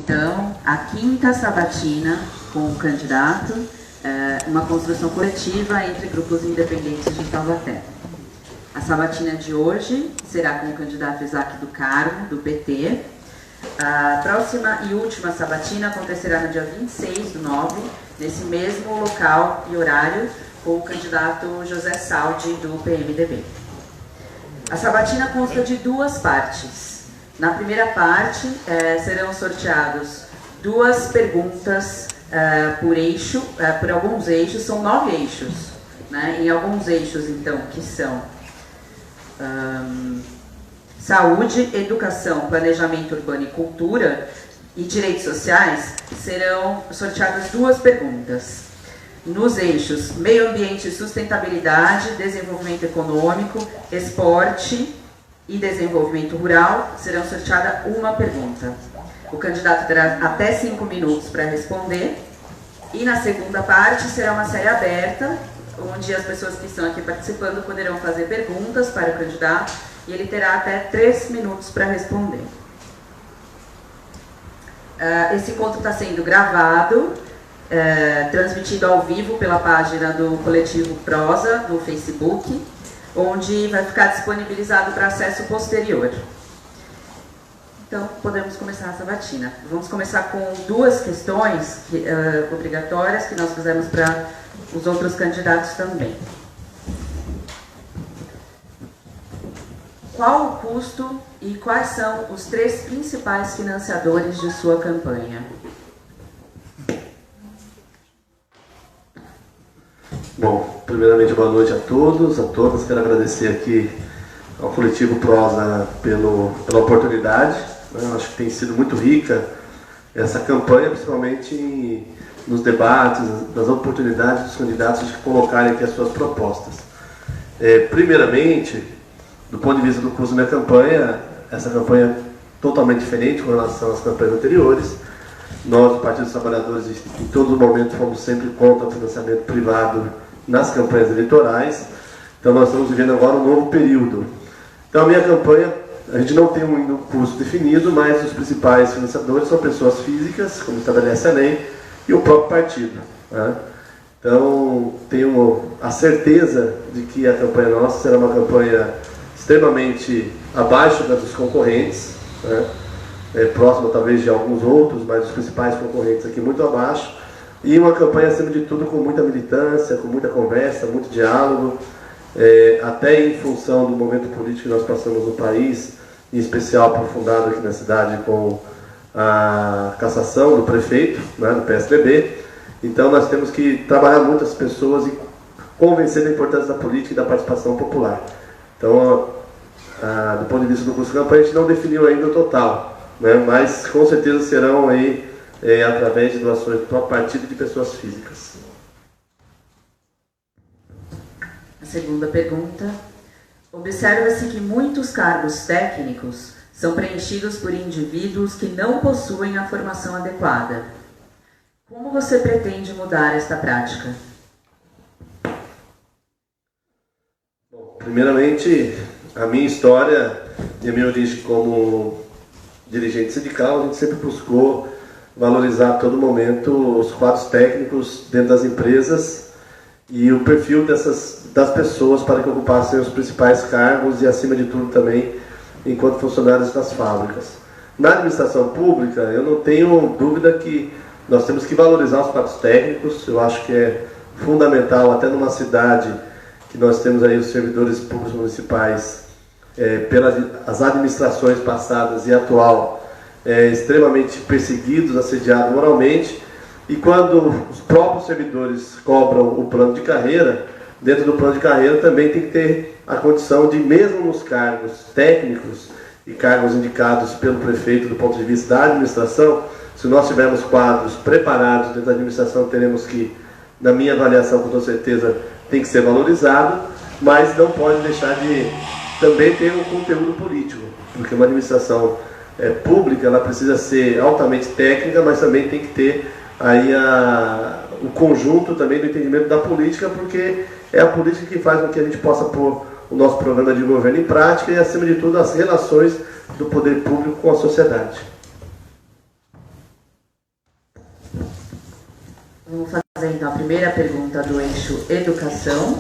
então, a quinta sabatina com o candidato, uma construção coletiva entre grupos independentes de Taubaté. A sabatina de hoje será com o candidato Isaac do Carmo, do PT. A próxima e última sabatina acontecerá no dia 26/9, nesse mesmo local e horário, com o candidato José Saldi, do PMDB. A sabatina consta de duas partes. Na primeira parte, serão sorteados duas perguntas por eixo, por alguns eixos, são 9 eixos, né? Em alguns eixos, então, que são saúde, educação, planejamento urbano e cultura e direitos sociais, serão sorteadas duas perguntas. Nos eixos meio ambiente e sustentabilidade, desenvolvimento econômico, esporte e desenvolvimento rural, serão sorteada uma pergunta. O candidato terá até 5 minutos para responder. E na segunda parte será uma série aberta, onde as pessoas que estão aqui participando poderão fazer perguntas para o candidato e ele terá até 3 minutos para responder. Esse encontro está sendo gravado, transmitido ao vivo pela página do Coletivo Prosa no Facebook, onde vai ficar disponibilizado para acesso posterior. Então, podemos começar a sabatina. Vamos começar com duas questões obrigatórias que nós fizemos para os outros candidatos também. Qual o custo e quais são os 3 principais financiadores de sua campanha? Bom, primeiramente, boa noite a todos, a todas. Quero agradecer aqui ao Coletivo Prosa pela oportunidade. Acho que tem sido muito rica essa campanha, principalmente nos debates, nas oportunidades dos candidatos de colocarem aqui as suas propostas. Primeiramente, do ponto de vista do custo da minha campanha, essa campanha é totalmente diferente com relação às campanhas anteriores. Nós, do Partido dos Trabalhadores, em todo momento fomos sempre contra o financiamento privado nas campanhas eleitorais. Então nós estamos vivendo agora um novo período. Então a minha campanha, a gente não tem um custo definido, mas os principais financiadores são pessoas físicas, como estabelece a lei, e o próprio partido, né? Então tenho a certeza de que a campanha nossa será uma campanha extremamente abaixo da dos concorrentes, né? Próxima talvez de alguns outros, mas os principais concorrentes aqui muito abaixo, e uma campanha acima de tudo com muita militância, com muita conversa, muito diálogo, até em função do momento político que nós passamos no país, em especial aprofundado aqui na cidade com a cassação do prefeito, né, do PSDB. Então nós temos que trabalhar muito as pessoas e convencer da importância da política e da participação popular. Então, do ponto de vista do custo de campanha, a gente não definiu ainda o total, né, mas com certeza serão aí através de doações do próprio partido e de pessoas físicas. A segunda pergunta. Observa-se que muitos cargos técnicos são preenchidos por indivíduos que não possuem a formação adequada. Como você pretende mudar esta prática? Bom, primeiramente, a minha história e a minha origem como dirigente sindical, a gente sempre buscou valorizar a todo momento os quadros técnicos dentro das empresas e o perfil das pessoas para que ocupassem os principais cargos e, acima de tudo, também enquanto funcionários das fábricas. Na administração pública, eu não tenho dúvida que nós temos que valorizar os quadros técnicos. Eu acho que é fundamental, até numa cidade que nós temos aí os servidores públicos municipais, pelas administrações passadas e atual, extremamente perseguidos, assediados moralmente, e quando os próprios servidores cobram o plano de carreira, dentro do plano de carreira também tem que ter a condição de, mesmo nos cargos técnicos e cargos indicados pelo prefeito do ponto de vista da administração, se nós tivermos quadros preparados dentro da administração, teremos que, na minha avaliação, com toda certeza, tem que ser valorizado, mas não pode deixar de também ter um conteúdo político, porque uma administração pública, ela precisa ser altamente técnica, mas também tem que ter aí o conjunto também do entendimento da política, porque é a política que faz com que a gente possa pôr o nosso programa de governo em prática e, acima de tudo, as relações do poder público com a sociedade. Vamos fazer então a primeira pergunta do eixo educação.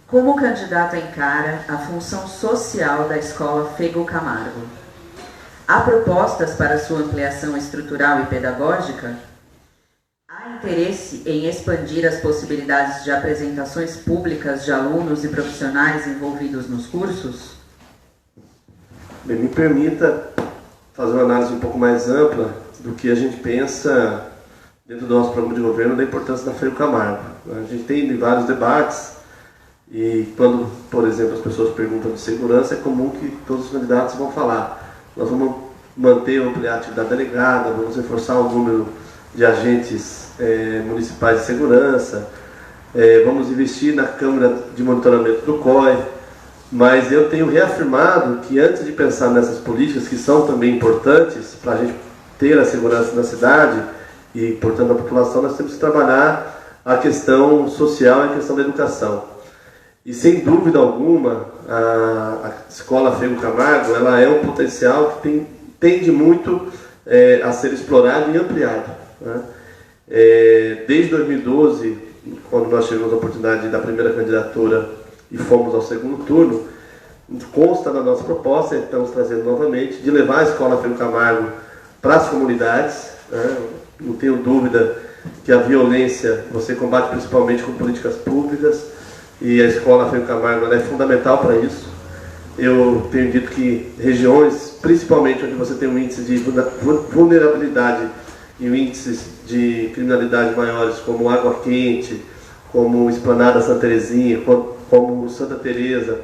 Como o candidato encara a função social da Escola Fego Camargo? Há propostas para sua ampliação estrutural e pedagógica? Há interesse em expandir as possibilidades de apresentações públicas de alunos e profissionais envolvidos nos cursos? Bem, me permita fazer uma análise um pouco mais ampla do que a gente pensa dentro do nosso programa de governo da importância da Fego Camargo. A gente tem vários debates e quando, por exemplo, as pessoas perguntam de segurança, é comum que todos os candidatos vão falar: nós vamos manter ou ampliar a atividade delegada, vamos reforçar o número de agentes municipais de segurança, vamos investir na Câmara de Monitoramento do COI, mas eu tenho reafirmado que antes de pensar nessas políticas, que são também importantes para a gente ter a segurança na cidade e, portanto, na população, nós temos que trabalhar a questão social e a questão da educação. E, sem dúvida alguma, a Escola Fego Camargo ela é um potencial que tende muito a ser explorado e ampliado, né? Desde 2012, quando nós tivemos a oportunidade da primeira candidatura e fomos ao segundo turno, consta da nossa proposta, e estamos trazendo novamente, de levar a Escola Fego Camargo para as comunidades, né? Não tenho dúvida que a violência você combate principalmente com políticas públicas, e a Escola Fego Camargo ela é fundamental para isso. Eu tenho dito que regiões, principalmente onde você tem um índice de vulnerabilidade e índices de criminalidade maiores, como Água Quente, como Esplanada Santa Terezinha, como Santa Teresa,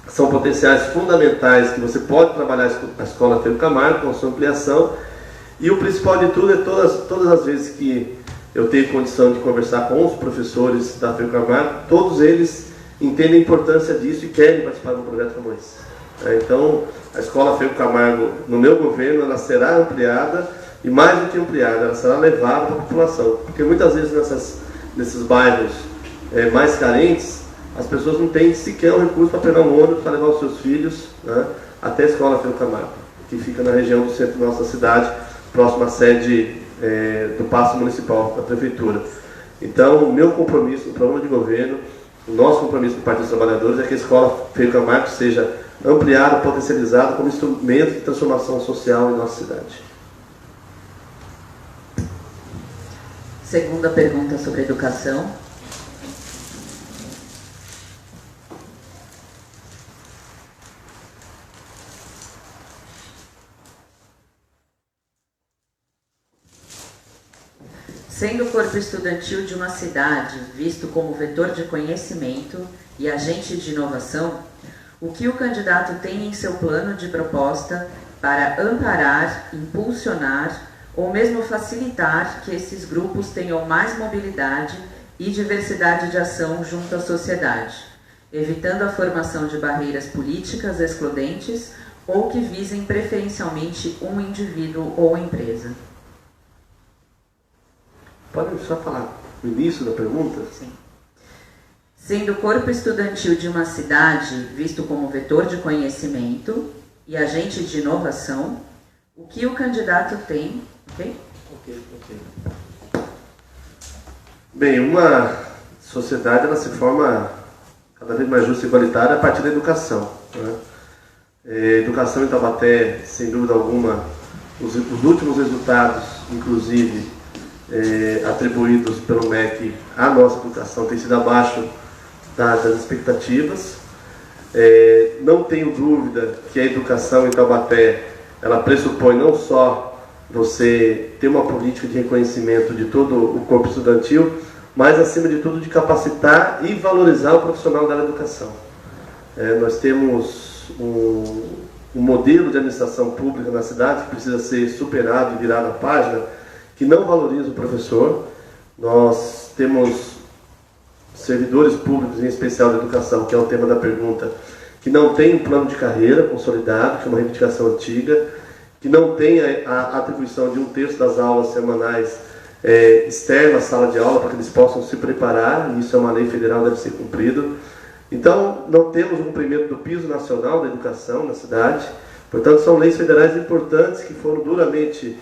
são potenciais fundamentais que você pode trabalhar a Escola Fego Camargo com a sua ampliação. E o principal de tudo é todas as vezes que eu tenho condição de conversar com os professores da Fego Camargo, todos eles entendem a importância disso e querem participar de um projeto como esse. Então, a Escola Fego Camargo, no meu governo, ela será ampliada, e mais do que ampliada, ela será levada para a população. Porque muitas vezes nesses bairros mais carentes, as pessoas não têm sequer um recurso para pegar um ônibus para levar os seus filhos, né, até a Escola Fego Camargo, que fica na região do centro da nossa cidade, próxima à sede do Paço Municipal da Prefeitura. Então, o meu compromisso, o programa de governo, o nosso compromisso do Partido dos Trabalhadores é que a Escola Fego Camargo seja ampliada, potencializada como instrumento de transformação social em nossa cidade. Segunda pergunta sobre educação. Sendo o corpo estudantil de uma cidade visto como vetor de conhecimento e agente de inovação, o que o candidato tem em seu plano de proposta para amparar, impulsionar ou mesmo facilitar que esses grupos tenham mais mobilidade e diversidade de ação junto à sociedade, evitando a formação de barreiras políticas excludentes ou que visem preferencialmente um indivíduo ou empresa? Pode só falar o início da pergunta? Sim. Sendo o corpo estudantil de uma cidade visto como vetor de conhecimento e agente de inovação, o que o candidato tem... Ok? Bem, uma sociedade ela se forma cada vez mais justa e igualitária a partir da educação, né? Educação em Taubaté, sem dúvida alguma, os últimos resultados, inclusive, atribuídos pelo MEC à nossa educação, tem sido abaixo das expectativas. Não tenho dúvida que a educação em Taubaté ela pressupõe não só você ter uma política de reconhecimento de todo o corpo estudantil, mas, acima de tudo, de capacitar e valorizar o profissional da educação. Nós temos um modelo de administração pública na cidade que precisa ser superado e virado a página, que não valoriza o professor. Nós temos servidores públicos, em especial da educação, que é o tema da pergunta, que não tem um plano de carreira consolidado, que é uma reivindicação antiga, que não tem a atribuição de 1/3 das aulas semanais externo à sala de aula para que eles possam se preparar, e isso é uma lei federal, deve ser cumprido. Então, não temos o cumprimento do piso nacional da educação na cidade. Portanto, são leis federais importantes que foram duramente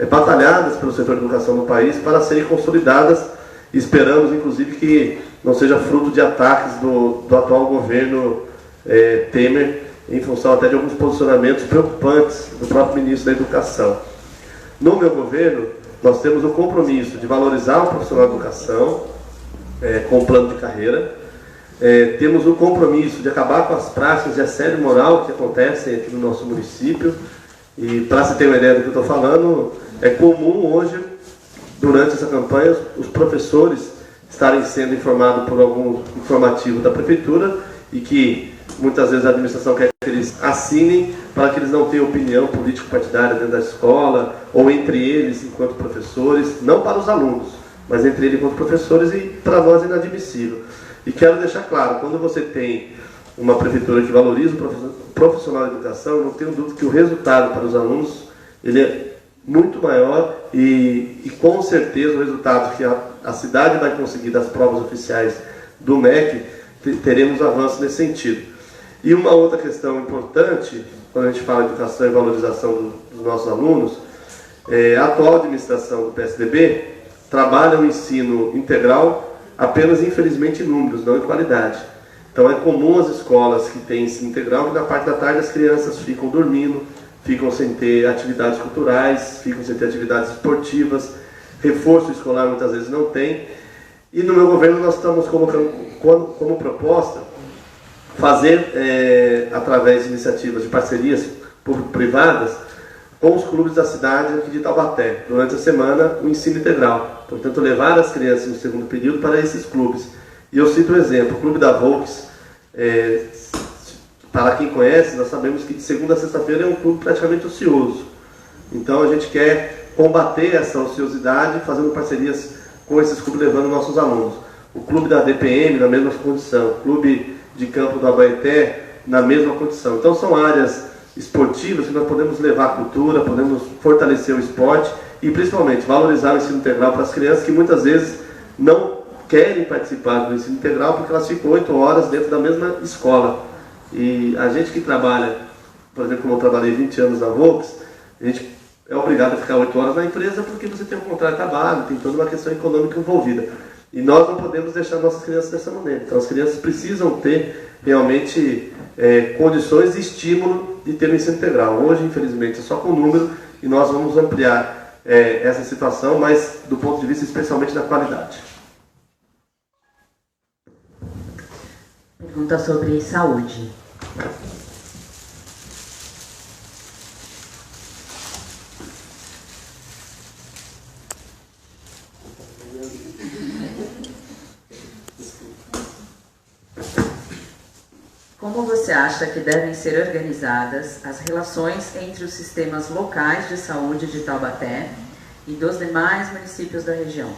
batalhadas pelo setor de educação no país para serem consolidadas. E esperamos, inclusive, que não seja fruto de ataques do atual governo Temer, em função até de alguns posicionamentos preocupantes do próprio ministro da Educação. No meu governo, nós temos o compromisso de valorizar o profissional da educação com o plano de carreira. Temos o compromisso de acabar com as práticas de assédio moral que acontecem aqui no nosso município. E para se ter uma ideia do que eu estou falando, é comum hoje, durante essa campanha, os professores estarem sendo informados por algum informativo da prefeitura e que muitas vezes a administração quer que eles assinem para que eles não tenham opinião político-partidária dentro da escola, ou entre eles enquanto professores, não para os alunos, mas entre eles enquanto professores, e para nós é inadmissível. E quero deixar claro, quando você tem uma prefeitura que valoriza o profissional da educação, não tenho dúvida que o resultado para os alunos ele é muito maior e com certeza o resultado que a cidade vai conseguir das provas oficiais do MEC, teremos avanço nesse sentido. E uma outra questão importante, quando a gente fala de educação e valorização dos nossos alunos, a atual administração do PSDB trabalha o ensino integral apenas, infelizmente, em números, não em qualidade. Então é comum as escolas que têm ensino integral que na parte da tarde as crianças ficam dormindo, ficam sem ter atividades culturais, ficam sem ter atividades esportivas, reforço escolar muitas vezes não tem. E no meu governo nós estamos colocando como proposta fazer, através de iniciativas de parcerias público-privadas, com os clubes da cidade aqui de Taubaté, durante a semana, o ensino integral. Portanto, levar as crianças no segundo período para esses clubes. E eu cito um exemplo, o Clube da Volks, para quem conhece, nós sabemos que de segunda a sexta-feira é um clube praticamente ocioso. Então a gente quer combater essa ociosidade fazendo parcerias com esses clubes, levando nossos alunos. O Clube da DPM na mesma condição, o Clube de Campo do Abaeté na mesma condição. Então são áreas esportivas que nós podemos levar a cultura, podemos fortalecer o esporte e principalmente valorizar o ensino integral para as crianças que muitas vezes não querem participar do ensino integral porque elas ficam 8 horas dentro da mesma escola. E a gente que trabalha, por exemplo, como eu trabalhei 20 anos na Volks, a gente é obrigado a ficar 8 horas na empresa porque você tem um contrato de trabalho, tem toda uma questão econômica envolvida. E nós não podemos deixar nossas crianças dessa maneira. Então as crianças precisam ter realmente condições e estímulo de ter um ensino integral. Hoje, infelizmente, é só com número e nós vamos ampliar essa situação, mas do ponto de vista especialmente da qualidade. Pergunta sobre saúde. Como você acha que devem ser organizadas as relações entre os sistemas locais de saúde de Taubaté e dos demais municípios da região?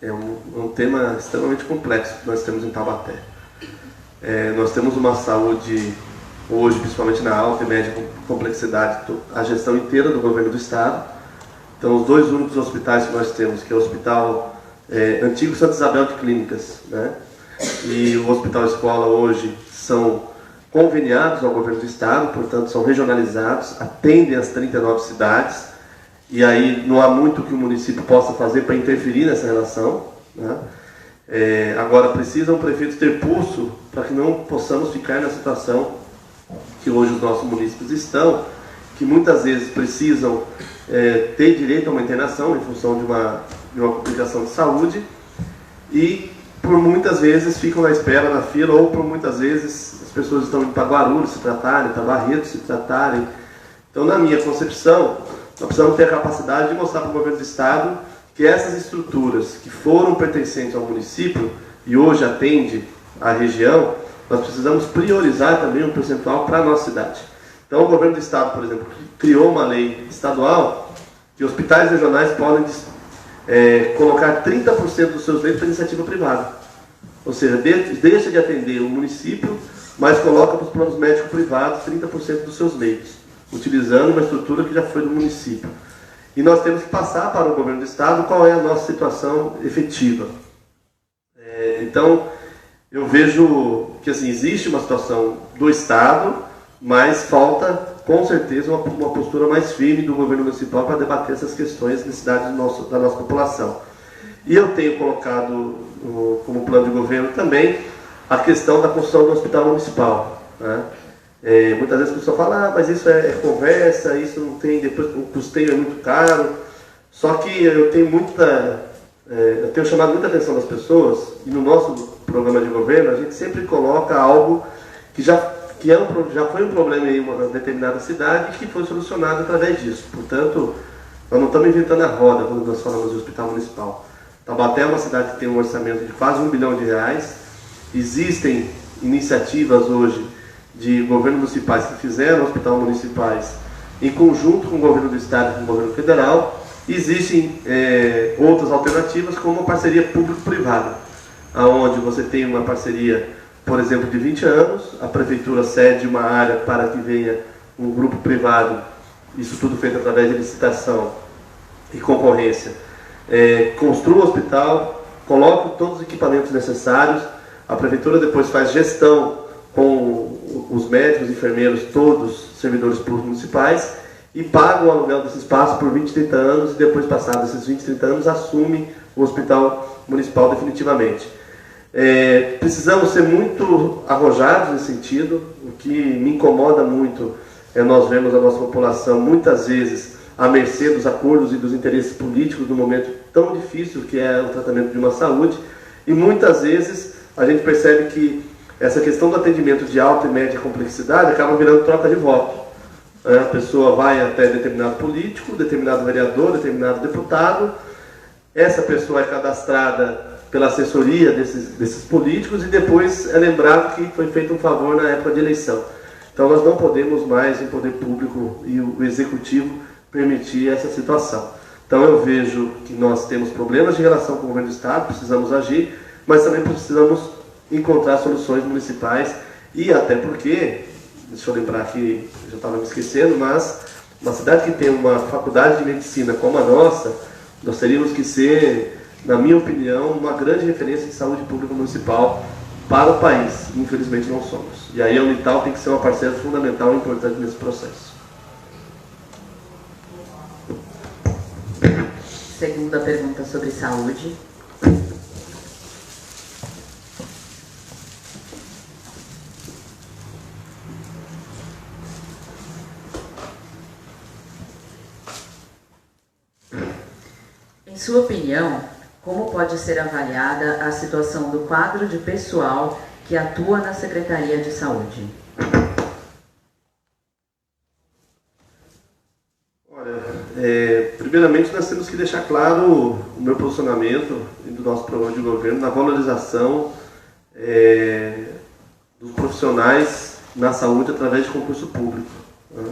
É um tema extremamente complexo que nós temos em Taubaté. Nós temos uma saúde, hoje, principalmente na alta e média complexidade, a gestão inteira do governo do estado. Então, os dois únicos hospitais que nós temos, que é o Hospital Antigo Santa Isabel de Clínicas, né? E o Hospital Escola hoje são conveniados ao governo do estado, portanto são regionalizados, atendem as 39 cidades, e aí não há muito que o município possa fazer para interferir nessa relação, né? Agora precisam prefeitos ter pulso para que não possamos ficar na situação que hoje os nossos municípios estão, que muitas vezes precisam ter direito a uma internação em função de uma complicação de saúde e por muitas vezes ficam na espera, na fila, ou por muitas vezes as pessoas estão indo para Guarulhos se tratarem, para Barretos se tratarem. Então, na minha concepção, nós precisamos ter a capacidade de mostrar para o governo do estado que essas estruturas que foram pertencentes ao município e hoje atende a região, nós precisamos priorizar também um percentual para a nossa cidade. Então, o governo do estado, por exemplo, criou uma lei estadual que hospitais regionais podem colocar 30% dos seus leitos para iniciativa privada. Ou seja, deixa de atender o município, mas coloca para os planos médicos privados 30% dos seus leitos, utilizando uma estrutura que já foi do município. E nós temos que passar para o governo do Estado qual é a nossa situação efetiva. Então, eu vejo que assim, existe uma situação do Estado, mas falta, com certeza, uma postura mais firme do governo municipal para debater essas questões, necessidades da nossa população. E eu tenho colocado como plano de governo também a questão da construção do hospital municipal, né? Muitas vezes a pessoa fala, mas isso é conversa, isso não tem, depois o custeio é muito caro. Só que eu tenho chamado muita atenção das pessoas, e no nosso programa de governo a gente sempre coloca algo que já foi um problema em uma determinada cidade e que foi solucionado através disso. Portanto, nós não estamos inventando a roda quando nós falamos de hospital municipal. Taubaté é uma cidade que tem um orçamento de quase R$1 bilhão. Existem iniciativas hoje de governos municipais que fizeram hospitais municipais em conjunto com o governo do Estado e com o governo federal. Existem outras alternativas, como a parceria público-privada, onde você tem uma parceria, por exemplo, de 20 anos, a prefeitura cede uma área para que venha um grupo privado, isso tudo feito através de licitação e concorrência, construa o hospital, coloca todos os equipamentos necessários, a prefeitura depois faz gestão com os médicos, enfermeiros, todos servidores públicos municipais, e paga o aluguel desse espaço por 20, 30 anos, e depois, passados esses 20, 30 anos, assume o hospital municipal definitivamente. Precisamos ser muito arrojados nesse sentido. O que me incomoda muito é nós vemos a nossa população, muitas vezes, à mercê dos acordos e dos interesses políticos no momento tão difícil que é o tratamento de uma saúde, e muitas vezes a gente percebe que essa questão do atendimento de alta e média complexidade acaba virando troca de voto. A pessoa vai até determinado político, determinado vereador, determinado deputado, essa pessoa é cadastrada pela assessoria desses políticos e depois é lembrado que foi feito um favor na época de eleição. Então nós não podemos mais, o poder público e o executivo, permitir essa situação. Então eu vejo que nós temos problemas de relação com o governo do Estado, precisamos agir, mas também precisamos encontrar soluções municipais, e até porque, deixa eu lembrar aqui, já estava me esquecendo, mas uma cidade que tem uma faculdade de medicina como a nossa, nós teríamos que ser, na minha opinião, uma grande referência de saúde pública municipal para o país. Infelizmente não somos. E aí a Unital tem que ser uma parceira fundamental e importante nesse processo. Segunda pergunta sobre saúde. Em sua opinião, como pode ser avaliada a situação do quadro de pessoal que atua na Secretaria de Saúde? Olha, primeiramente nós temos que deixar claro o meu posicionamento do nosso programa de governo na valorização dos profissionais na saúde através de concurso público, né?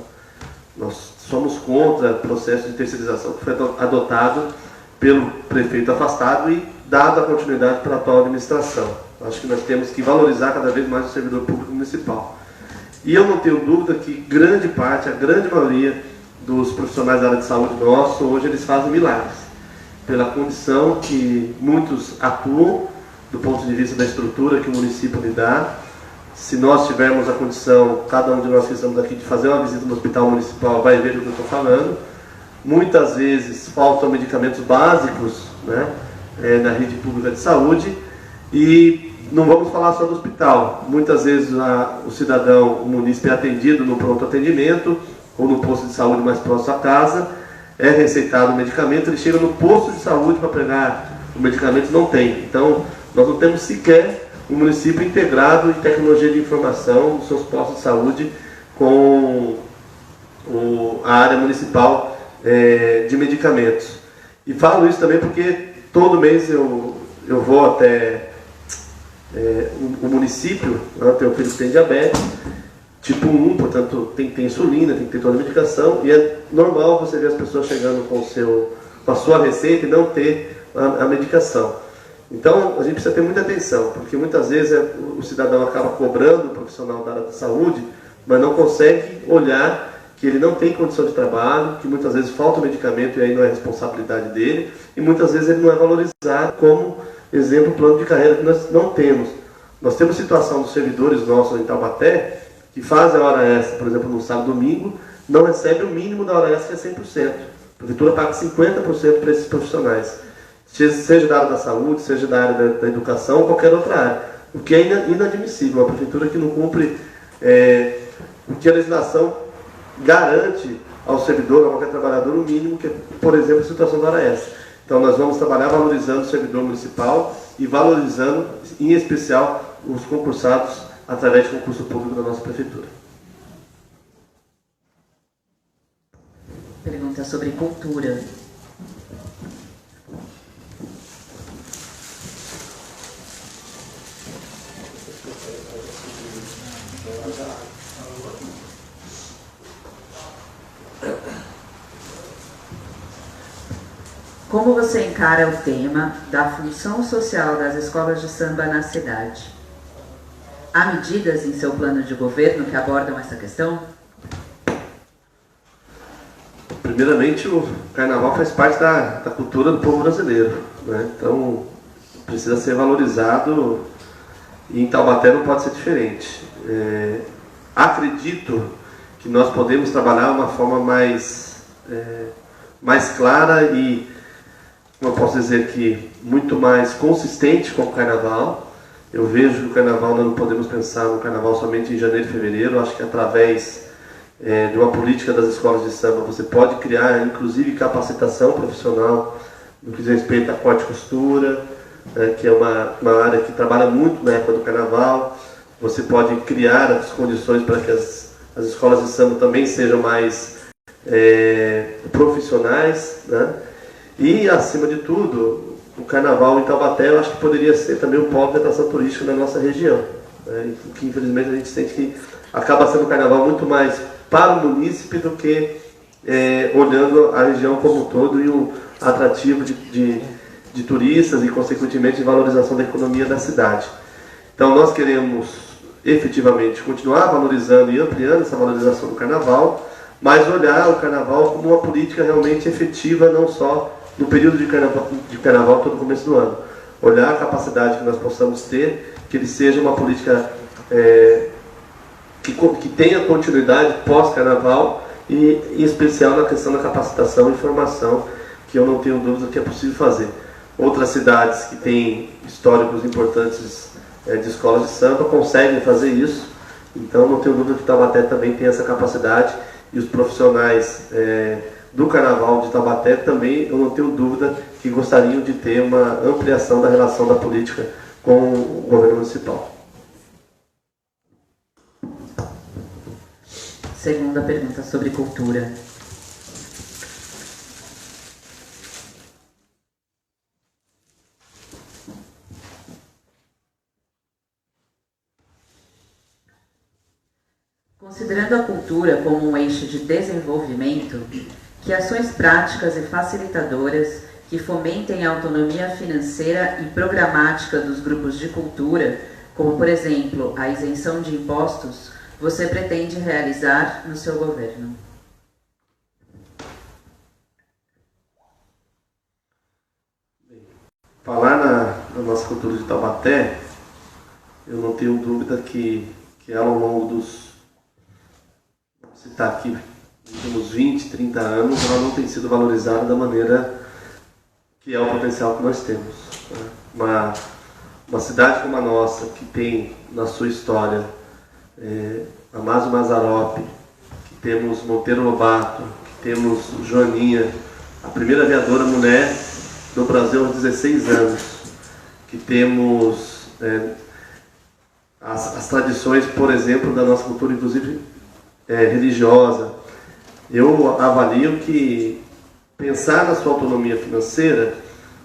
Nós somos contra o processo de terceirização que foi adotado pelo prefeito afastado e dado a continuidade pela atual administração. Acho que nós temos que valorizar cada vez mais o servidor público municipal. E eu não tenho dúvida que grande parte, a grande maioria dos profissionais da área de saúde nosso, hoje eles fazem milagres. Pela condição que muitos atuam, do ponto de vista da estrutura que o município lhe dá. Se nós tivermos a condição, cada um de nós que estamos aqui, de fazer uma visita no hospital municipal, vai ver do que eu estou falando. Muitas vezes faltam medicamentos básicos, né, na rede pública de saúde, e não vamos falar só do hospital. Muitas vezes o cidadão, o munícipe é atendido no pronto atendimento ou no posto de saúde mais próximo à casa, é receitado o medicamento, ele chega no posto de saúde para pegar o medicamento, não tem. Então, nós não temos sequer um município integrado em tecnologia de informação nos seus postos de saúde com a área municipal de medicamentos. E falo isso também porque todo mês eu vou até o município, né, tem um filho que tem diabetes tipo 1, portanto tem que ter insulina, tem que ter toda a medicação, e é normal você ver as pessoas chegando com a sua receita e não ter a medicação. Então a gente precisa ter muita atenção, porque muitas vezes o cidadão acaba cobrando o profissional da área da saúde, mas não consegue olhar que ele não tem condição de trabalho, que muitas vezes falta o medicamento e aí não é responsabilidade dele, e muitas vezes ele não é valorizado como exemplo, plano de carreira que nós não temos. Nós temos situação dos servidores nossos em Taubaté, que fazem a hora extra, por exemplo, no sábado e domingo, não recebe o mínimo da hora extra, que é 100%. A prefeitura paga 50% para esses profissionais, seja da área da saúde, seja da área da educação ou qualquer outra área, o que é inadmissível. Uma prefeitura que não cumpre o que a legislação garante ao servidor, a qualquer trabalhador, o mínimo, que é, por exemplo, a situação da hora extra. Então nós vamos trabalhar valorizando o servidor municipal e valorizando, em especial, os concursados através de concurso público da nossa prefeitura. Pergunta sobre cultura. Como você encara o tema da função social das escolas de samba na cidade? Há medidas em seu plano de governo que abordam essa questão? Primeiramente, o carnaval faz parte da cultura do povo brasileiro, né? Então, precisa ser valorizado e em Taubaté não pode ser diferente. Acredito que nós podemos trabalhar uma forma mais clara e, como eu posso dizer aqui, muito mais consistente com o carnaval. Eu vejo que o carnaval, nós não podemos pensar no carnaval somente em janeiro e fevereiro. Eu acho que através de uma política das escolas de samba você pode criar, inclusive, capacitação profissional no que diz respeito a corte e costura, que é uma área que trabalha muito na época do carnaval. Você pode criar as condições para que as escolas de samba também sejam mais profissionais, né? E, acima de tudo, o carnaval em Taubaté eu acho que poderia ser também o polo de atração turística na nossa região, né? Que infelizmente a gente sente que acaba sendo o carnaval muito mais para o munícipe do que olhando a região como um todo e o atrativo de turistas e, consequentemente, de valorização da economia da cidade. Então nós queremos efetivamente continuar valorizando e ampliando essa valorização do carnaval, mas olhar o carnaval como uma política realmente efetiva, não só no período de carnaval todo o começo do ano. Olhar a capacidade que nós possamos ter, que ele seja uma política que tenha continuidade pós-carnaval e, em especial, na questão da capacitação e formação, que eu não tenho dúvida que é possível fazer. Outras cidades que têm históricos importantes de escolas de samba conseguem fazer isso, então não tenho dúvida que Taubaté também tem essa capacidade, e os profissionais do Carnaval de Taubaté também, eu não tenho dúvida que gostariam de ter uma ampliação da relação da política com o governo municipal. Segunda pergunta sobre cultura. Considerando a cultura como um eixo de desenvolvimento, que ações práticas e facilitadoras que fomentem a autonomia financeira e programática dos grupos de cultura, como, por exemplo, a isenção de impostos, você pretende realizar no seu governo? Falar na nossa cultura de Taubaté, eu não tenho dúvida que ela, ao longo dos, vamos citar aqui, últimos 20, 30 anos, ela não tem sido valorizada da maneira que é o potencial que nós temos. Uma cidade como a nossa, que tem na sua história Amácio Mazzaropi, que temos Monteiro Lobato, que temos Joaninha, a primeira aviadora mulher do Brasil aos 16 anos, que temos as tradições, por exemplo, da nossa cultura, inclusive religiosa. Eu avalio que pensar na sua autonomia financeira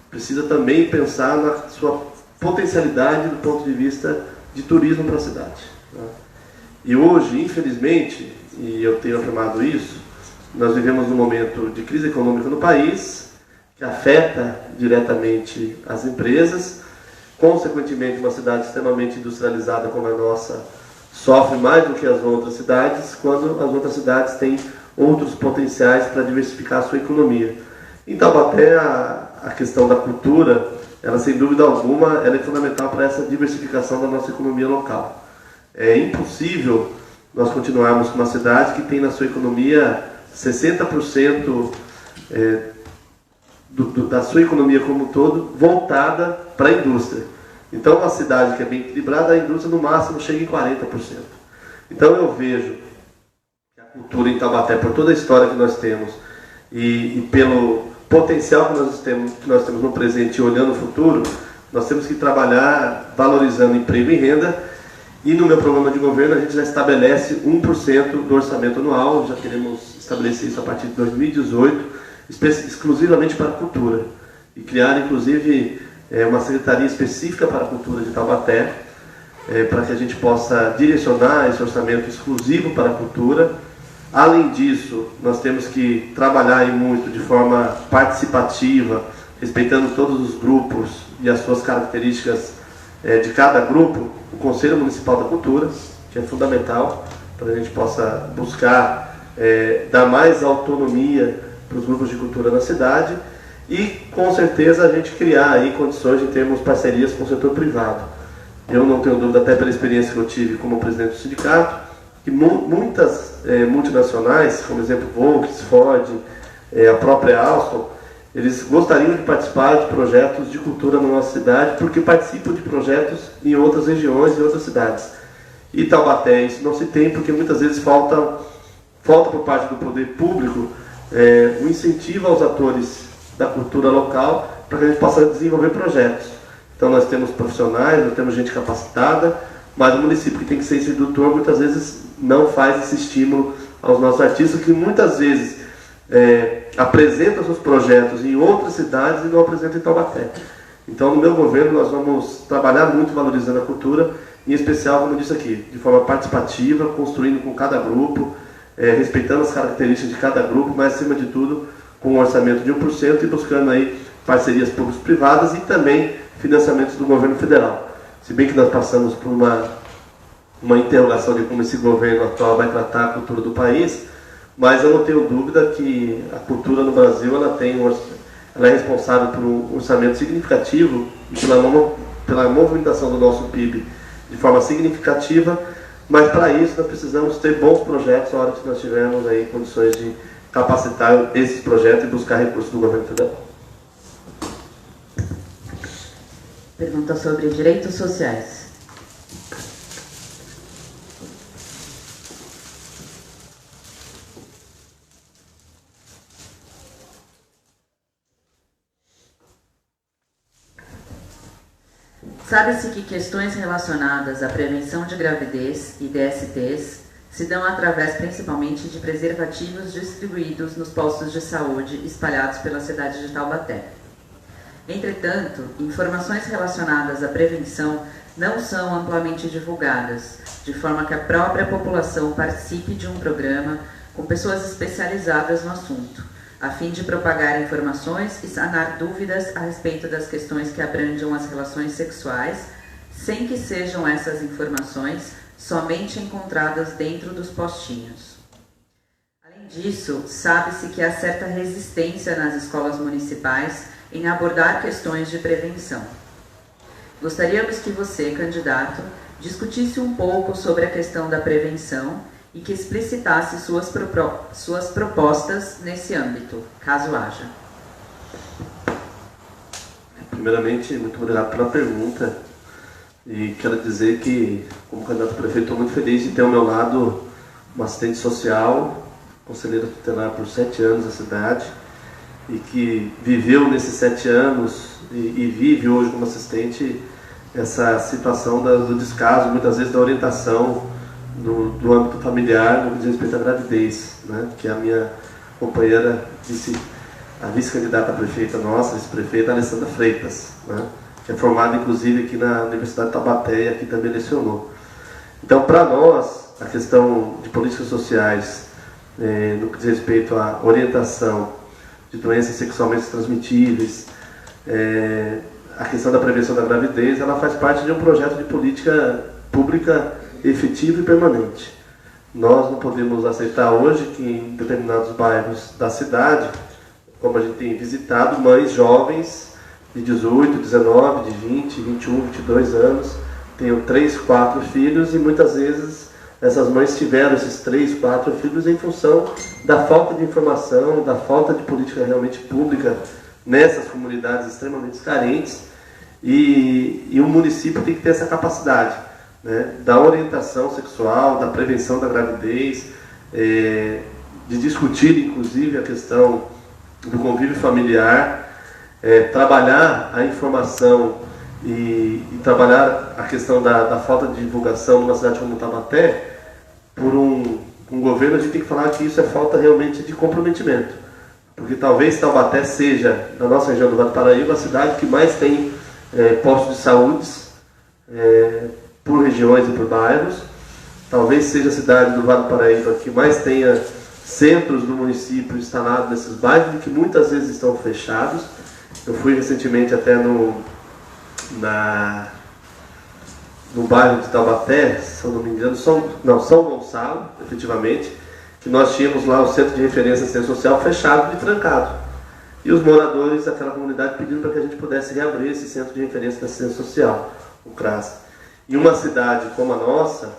precisa também pensar na sua potencialidade do ponto de vista de turismo para a cidade, né? E hoje, infelizmente, e eu tenho afirmado isso, nós vivemos um momento de crise econômica no país, que afeta diretamente as empresas. Consequentemente, uma cidade extremamente industrializada como a nossa sofre mais do que as outras cidades, quando as outras cidades têm outros potenciais para diversificar a sua economia. Em Taubaté, a questão da cultura, ela sem dúvida alguma, ela é fundamental para essa diversificação da nossa economia local. É impossível nós continuarmos com uma cidade que tem na sua economia 60% da sua economia como um todo voltada para a indústria. Então, uma cidade que é bem equilibrada, a indústria no máximo chega em 40%. Então, eu vejo que a cultura em Taubaté, por toda a história que nós temos e pelo potencial que nós temos no presente e olhando o futuro, nós temos que trabalhar valorizando emprego e renda. E no meu programa de governo a gente já estabelece 1% do orçamento anual, já queremos estabelecer isso a partir de 2018, exclusivamente para a cultura. E criar, inclusive, uma secretaria específica para a cultura de Taubaté, para que a gente possa direcionar esse orçamento exclusivo para a cultura. Além disso, nós temos que trabalhar aí muito de forma participativa, respeitando todos os grupos e as suas características de cada grupo, o Conselho Municipal da Cultura, que é fundamental para a gente possa buscar dar mais autonomia para os grupos de cultura na cidade e, com certeza, a gente criar aí condições de termos parcerias com o setor privado. Eu não tenho dúvida, até pela experiência que eu tive como presidente do sindicato, que muitas multinacionais, como exemplo Volks, Ford, a própria Alstom, eles gostariam de participar de projetos de cultura na nossa cidade, porque participam de projetos em outras regiões e outras cidades. E Taubaté, isso não se tem, porque muitas vezes falta por parte do poder público um incentivo aos atores da cultura local para que a gente possa desenvolver projetos. Então nós temos profissionais, nós temos gente capacitada, mas o município que tem que ser sedutor muitas vezes não faz esse estímulo aos nossos artistas, que muitas vezes apresentam seus projetos em outras cidades e não apresentam em Taubaté. Então, no meu governo, nós vamos trabalhar muito valorizando a cultura, em especial, como eu disse aqui, de forma participativa, construindo com cada grupo, respeitando as características de cada grupo, mas, acima de tudo, com um orçamento de 1% e buscando aí parcerias público-privadas e também financiamentos do governo federal. Se bem que nós passamos por uma interrogação de como esse governo atual vai tratar a cultura do país, mas eu não tenho dúvida que a cultura no Brasil ela é responsável por um orçamento significativo e pela movimentação do nosso PIB de forma significativa, mas para isso nós precisamos ter bons projetos na hora que nós tivermos aí condições de capacitar esses projetos e buscar recursos do governo federal. Pergunta sobre direitos sociais. Sabe-se que questões relacionadas à prevenção de gravidez e DSTs se dão através principalmente de preservativos distribuídos nos postos de saúde espalhados pela cidade de Taubaté. Entretanto, informações relacionadas à prevenção não são amplamente divulgadas, de forma que a própria população participe de um programa com pessoas especializadas no assunto, a fim de propagar informações e sanar dúvidas a respeito das questões que abrangem as relações sexuais, sem que sejam essas informações somente encontradas dentro dos postinhos. Além disso, sabe-se que há certa resistência nas escolas municipais em abordar questões de prevenção. Gostaríamos que você, candidato, discutisse um pouco sobre a questão da prevenção e que explicitasse suas propostas nesse âmbito, caso haja. Primeiramente, muito obrigado pela pergunta. E quero dizer que, como candidato a prefeito, estou muito feliz de ter ao meu lado uma assistente social, conselheira tutelar por 7 anos na cidade, e que viveu nesses 7 anos e vive hoje como assistente essa situação do descaso, muitas vezes da orientação do âmbito familiar no que diz respeito à gravidez, né? Que a minha companheira, a vice-candidata a prefeita nossa, vice-prefeita Alessandra Freitas, né? Que é formada inclusive aqui na Universidade de Taubaté e aqui também lecionou. Então, para nós, a questão de políticas sociais, no que diz respeito à orientação de doenças sexualmente transmitíveis, a questão da prevenção da gravidez, ela faz parte de um projeto de política pública efetivo e permanente. nós não podemos aceitar hoje que em determinados bairros da cidade, como a gente tem visitado, mães jovens de 18, 19, de 20, 21, 22 anos, tenham 3, 4 filhos e muitas vezes essas mães tiveram esses 3, 4 filhos em função da falta de informação, da falta de política realmente pública nessas comunidades extremamente carentes, e o município tem que ter essa capacidade, né, da orientação sexual, da prevenção da gravidez, de discutir inclusive a questão do convívio familiar, trabalhar a informação e trabalhar a questão da falta de divulgação numa cidade como Taubaté. Por um governo, a gente tem que falar que isso é falta realmente de comprometimento, porque talvez Taubaté seja, na nossa região do Vale do Paraíba, a cidade que mais tem postos de saúde por regiões e por bairros. Talvez seja a cidade do Vale do Paraíba que mais tenha centros do município instalados nesses bairros, que muitas vezes estão fechados. Eu fui recentemente até no bairro de Taubaté, se eu não me engano, São Gonçalo, efetivamente, que nós tínhamos lá o Centro de Referência de Assistência Social fechado e trancado. E os moradores daquela comunidade pedindo para que a gente pudesse reabrir esse Centro de Referência de Assistência Social, o CRAS. Em uma cidade como a nossa,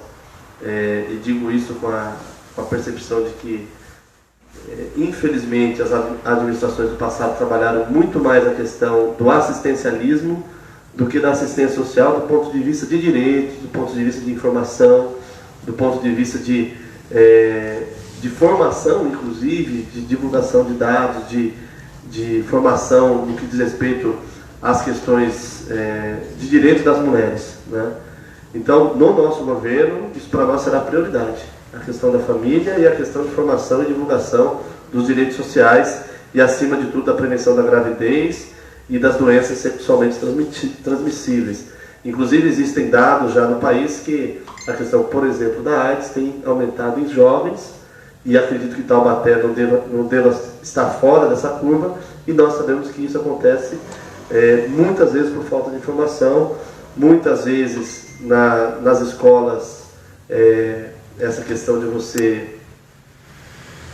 e digo isso com a percepção de que, infelizmente, as administrações do passado trabalharam muito mais a questão do assistencialismo do que da assistência social, do ponto de vista de direitos, do ponto de vista de informação, do ponto de vista de formação, inclusive, de divulgação de dados, de formação no que diz respeito às questões de direitos das mulheres, né? Então, no nosso governo, isso para nós será prioridade. A questão da família e a questão de formação e divulgação dos direitos sociais e, acima de tudo, da prevenção da gravidez e das doenças sexualmente transmissíveis. Inclusive, existem dados já no país que a questão, por exemplo, da AIDS tem aumentado em jovens, e acredito que Taubaté não deva estar fora dessa curva, e nós sabemos que isso acontece muitas vezes por falta de informação, muitas vezes nas escolas, essa questão de você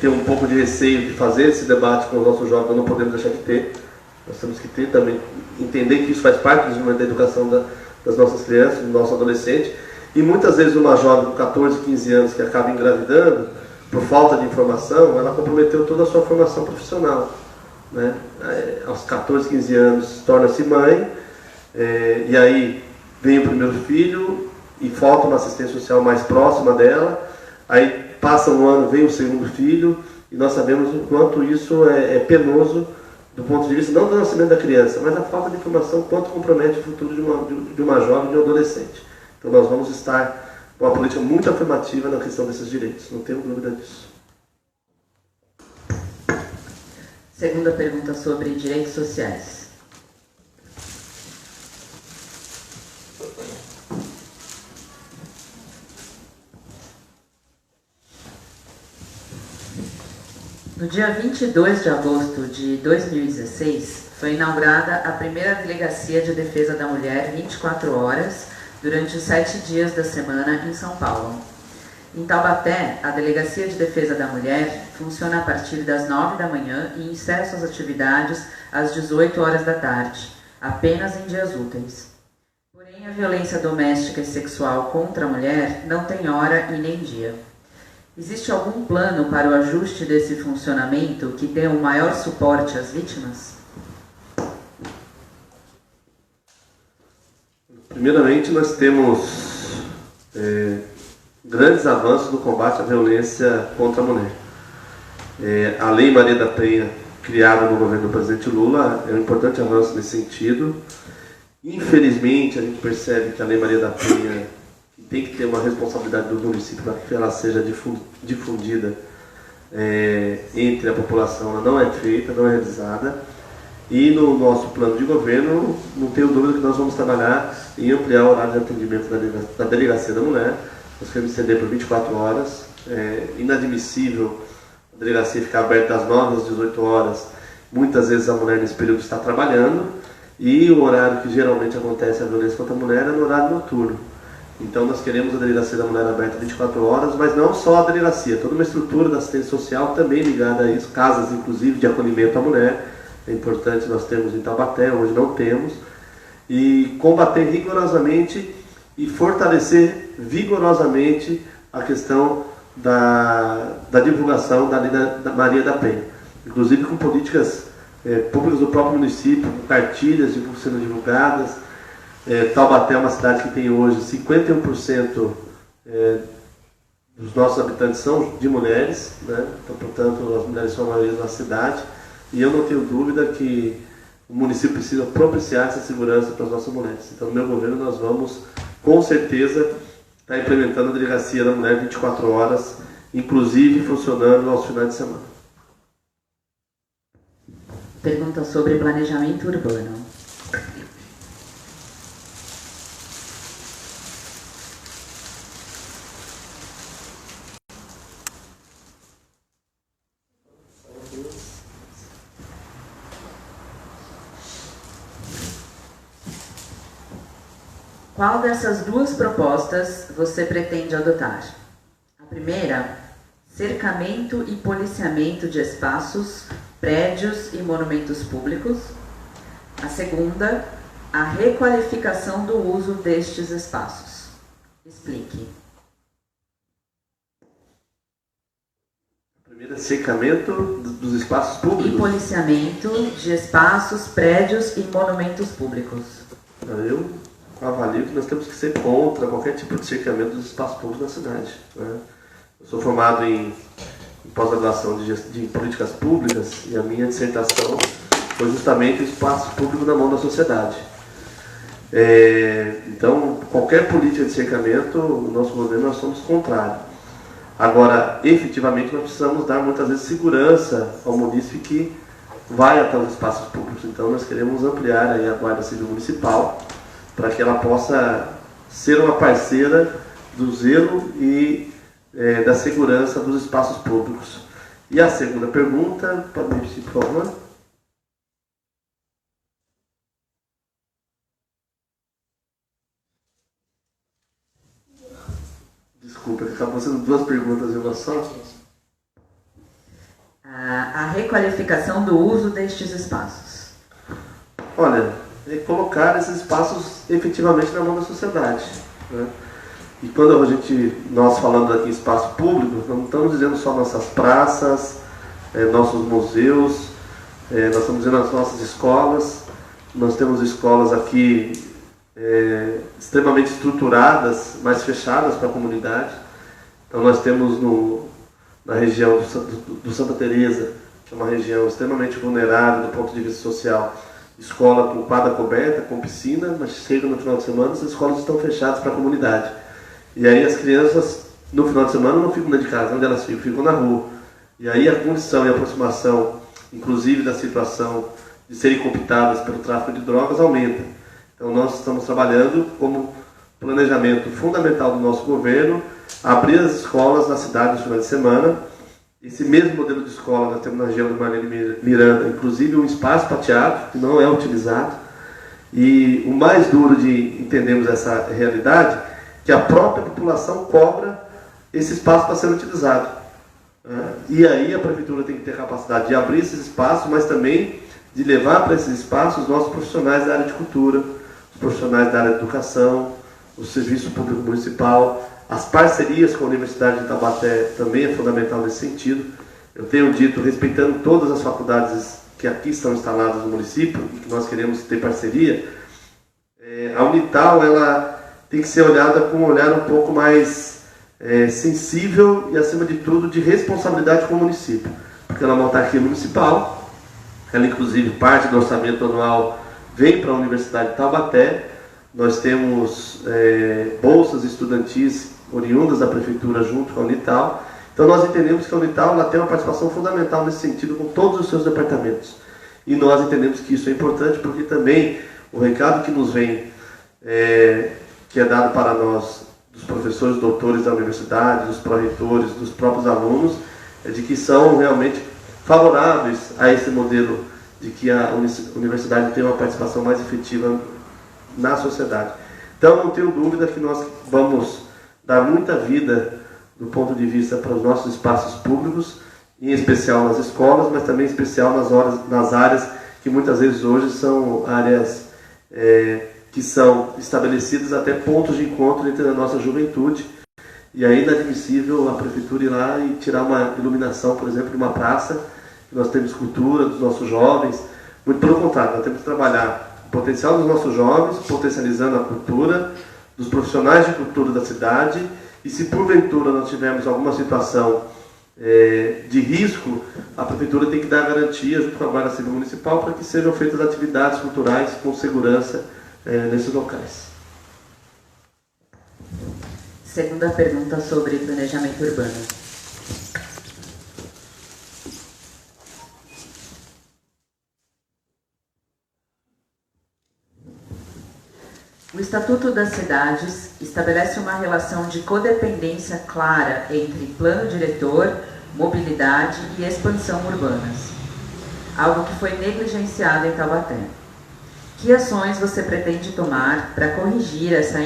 ter um pouco de receio de fazer esse debate com os nossos jovens, nós não podemos deixar de ter. Nós temos que ter também, entender que isso faz parte do desenvolvimento da educação das nossas crianças, do nosso adolescente. E muitas vezes uma jovem com 14, 15 anos que acaba engravidando, por falta de informação, ela comprometeu toda a sua formação profissional, né? Aos 14, 15 anos torna-se mãe, e aí vem o primeiro filho e falta uma assistência social mais próxima dela, aí passa um ano, vem o segundo filho, e nós sabemos o quanto isso é penoso do ponto de vista não do nascimento da criança, mas da falta de informação, quanto compromete o futuro de uma jovem e de um adolescente. Então nós vamos estar com uma política muito afirmativa na questão desses direitos, não tenho dúvida disso. Segunda pergunta sobre direitos sociais. No dia 22 de agosto de 2016, foi inaugurada a primeira Delegacia de Defesa da Mulher 24 horas, durante os 7 dias da semana em São Paulo. Em Taubaté, a Delegacia de Defesa da Mulher funciona a partir das 9 da manhã e encerra suas atividades às 18 horas da tarde, apenas em dias úteis. Porém, a violência doméstica e sexual contra a mulher não tem hora e nem dia. Existe algum plano para o ajuste desse funcionamento que dê um maior suporte às vítimas? Primeiramente, nós temos grandes avanços no combate à violência contra a mulher. A Lei Maria da Penha, criada no governo do presidente Lula, é um importante avanço nesse sentido. Infelizmente, a gente percebe que a Lei Maria da Penha tem que ter uma responsabilidade do município para que ela seja difundida entre a população. Ela não é feita, não é realizada. E no nosso plano de governo, não tenho dúvida que nós vamos trabalhar em ampliar o horário de atendimento da Delegacia da Mulher. Nós queremos estender por 24 horas. É inadmissível a delegacia ficar aberta das 9 às 18 horas. Muitas vezes a mulher nesse período está trabalhando. E o horário que geralmente acontece a violência contra a mulher é no horário noturno. Então nós queremos a Delegacia da Mulher aberta 24 horas, mas não só a delegacia, toda uma estrutura da assistência social também ligada a isso, casas inclusive de acolhimento à mulher, é importante, nós temos em Taubaté, hoje não temos, e combater rigorosamente e fortalecer vigorosamente a questão da divulgação da Lei da Maria da Penha, inclusive com políticas públicas do próprio município, com cartilhas sendo divulgadas. Taubaté é uma cidade que tem hoje 51% dos nossos habitantes são de mulheres, né? Então, portanto, as mulheres são a maioria da cidade, e eu não tenho dúvida que o município precisa propiciar essa segurança para as nossas mulheres. Então, no meu governo, nós vamos, com certeza, estar implementando a Delegacia da Mulher 24 horas, inclusive funcionando aos finais de semana. Pergunta sobre planejamento urbano. Qual dessas duas propostas você pretende adotar? A primeira, cercamento e policiamento de espaços, prédios e monumentos públicos. A segunda, a requalificação do uso destes espaços. Explique. A primeira, cercamento dos espaços públicos. E policiamento de espaços, prédios e monumentos públicos. Eu avalio que nós temos que ser contra qualquer tipo de cercamento dos espaços públicos na cidade, né? Eu sou formado em pós-graduação de políticas públicas e a minha dissertação foi justamente o espaço público na mão da sociedade. Então, qualquer política de cercamento, no nosso governo, nós somos contrários. Agora, efetivamente, nós precisamos dar muitas vezes segurança ao munícipe que vai até os espaços públicos. Então, nós queremos ampliar aí a Guarda Civil Municipal para que ela possa ser uma parceira do zelo e da segurança dos espaços públicos. E a segunda pergunta, pode me repetir, por favor? Desculpa, acabou sendo duas perguntas em uma só. A requalificação do uso destes espaços. Olha, colocar esses espaços efetivamente na mão da sociedade, né? E quando nós falamos aqui em espaço público, não estamos dizendo só nossas praças, nossos museus, nós estamos dizendo as nossas escolas. Nós temos escolas aqui extremamente estruturadas, mais fechadas para a comunidade. Então nós temos na região do Santa Teresa, que é uma região extremamente vulnerável do ponto de vista social, escola com quadra coberta, com piscina, mas chega no final de semana, as escolas estão fechadas para a comunidade. E aí as crianças, no final de semana, não ficam dentro de casa, onde elas ficam na rua. E aí a condição e a aproximação, inclusive da situação de serem cooptadas pelo tráfico de drogas, aumenta. Então nós estamos trabalhando como planejamento fundamental do nosso governo, abrir as escolas na cidade no final de semana. Esse mesmo modelo de escola nós temos na região do Marlene Miranda, inclusive um espaço pateado, que não é utilizado. E o mais duro de entendermos essa realidade, que a própria população cobra esse espaço para ser utilizado. E aí a prefeitura tem que ter capacidade de abrir esses espaços, mas também de levar para esses espaços os nossos profissionais da área de cultura, os profissionais da área de educação, o serviço público municipal. As parcerias com a Universidade de Taubaté também é fundamental nesse sentido. Eu tenho dito, respeitando todas as faculdades que aqui estão instaladas no município e que nós queremos ter parceria, a Unital ela tem que ser olhada com um olhar um pouco mais sensível e, acima de tudo, de responsabilidade com o município. Porque ela é uma autarquia municipal, ela, inclusive, parte do orçamento anual vem para a Universidade de Taubaté. Nós temos bolsas estudantis oriundas da prefeitura junto com a Unital. Então nós entendemos que a Unital ela tem uma participação fundamental nesse sentido com todos os seus departamentos. E nós entendemos que isso é importante porque também o recado que nos vem, que é dado para nós, dos professores, doutores da universidade, dos pró-reitores, dos próprios alunos, é de que são realmente favoráveis a esse modelo de que a universidade tem uma participação mais efetiva na sociedade. Então, não tenho dúvida que nós vamos dar muita vida do ponto de vista para os nossos espaços públicos, em especial nas escolas, mas também em especial nas áreas que muitas vezes hoje são áreas que são estabelecidas até pontos de encontro entre a nossa juventude. E é inadmissível a prefeitura ir lá e tirar uma iluminação, por exemplo, de uma praça, que nós temos cultura dos nossos jovens. Muito pelo contrário, nós temos que trabalhar o potencial dos nossos jovens, potencializando a cultura, dos profissionais de cultura da cidade, e se porventura nós tivermos alguma situação de risco, a prefeitura tem que dar garantia junto com a Guarda Civil Municipal para que sejam feitas atividades culturais com segurança nesses locais. Segunda pergunta sobre planejamento urbano. O Estatuto das Cidades estabelece uma relação de codependência clara entre plano diretor, mobilidade e expansão urbanas, algo que foi negligenciado em Taubaté. Que ações você pretende tomar para corrigir essa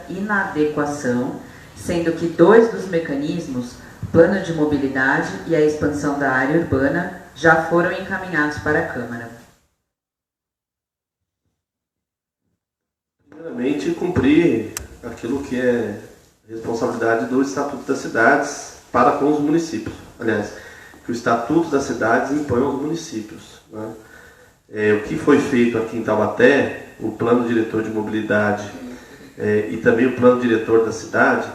inadequação, sendo que 2 dos mecanismos, plano de mobilidade e a expansão da área urbana, já foram encaminhados para a Câmara? Primeiramente, cumprir aquilo que é responsabilidade do Estatuto das Cidades para com os municípios. Aliás, que o Estatuto das Cidades impõe aos municípios, né? O que foi feito aqui em Taubaté, o plano diretor de mobilidade e também o plano diretor da cidade,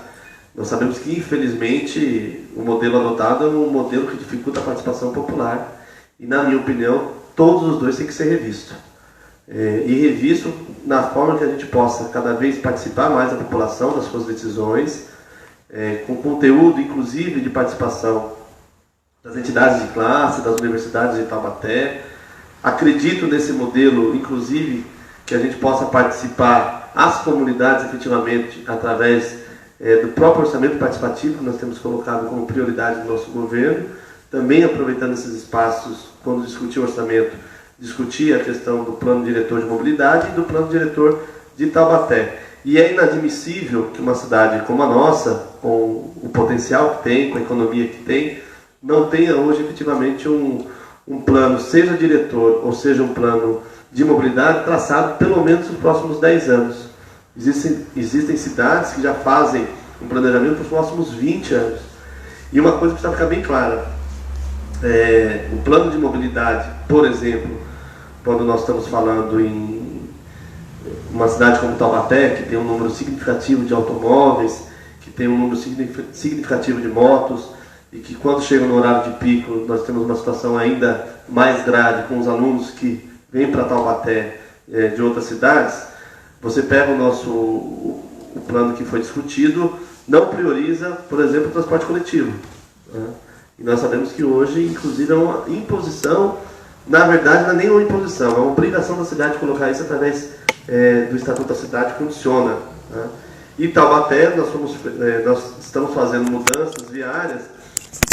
nós sabemos que, infelizmente, o modelo adotado é um modelo que dificulta a participação popular e, na minha opinião, todos os dois têm que ser revistos. E revisto na forma que a gente possa cada vez participar mais da população das suas decisões, com conteúdo, inclusive, de participação das entidades de classe, das universidades de Taubaté. Acredito nesse modelo, inclusive, que a gente possa participar as comunidades efetivamente através do próprio orçamento participativo que nós temos colocado como prioridade do nosso governo, também aproveitando esses espaços, quando discutir o orçamento, discutir a questão do plano diretor de mobilidade e do plano diretor de Taubaté. E é inadmissível que uma cidade como a nossa, com o potencial que tem, com a economia que tem, não tenha hoje efetivamente um plano, seja diretor ou seja um plano de mobilidade, traçado pelo menos nos próximos 10 anos. Existem cidades que já fazem um planejamento para os próximos 20 anos. E uma coisa precisa ficar bem clara. O plano de mobilidade, por exemplo, quando nós estamos falando em uma cidade como Taubaté, que tem um número significativo de automóveis, que tem um número significativo de motos, e que quando chega no horário de pico nós temos uma situação ainda mais grave com os alunos que vêm para Taubaté de outras cidades, você pega o plano que foi discutido, não prioriza, por exemplo, o transporte coletivo, né? E nós sabemos que hoje, inclusive, é uma imposição, na verdade não é nem uma imposição, é uma obrigação da cidade colocar isso através do Estatuto da Cidade, funciona, né? E Taubaté, nós estamos fazendo mudanças viárias,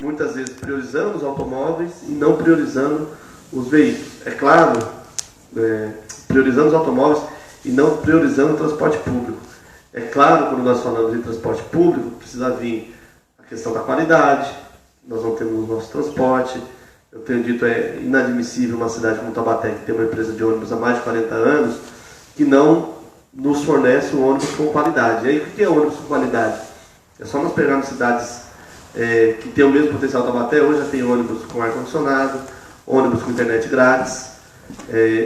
muitas vezes priorizando os automóveis e não priorizando os veículos. É claro, priorizando os automóveis e não priorizando o transporte público. É claro, quando nós falamos em transporte público, precisa vir a questão da qualidade, nós não temos o nosso transporte. Eu tenho dito, é inadmissível uma cidade como Taubaté, que tem uma empresa de ônibus há mais de 40 anos, que não nos fornece um ônibus com qualidade. E aí, o que é ônibus com qualidade? É só nós pegarmos cidades que tem o mesmo potencial da Taubaté. Hoje já tem ônibus com ar-condicionado, ônibus com internet grátis.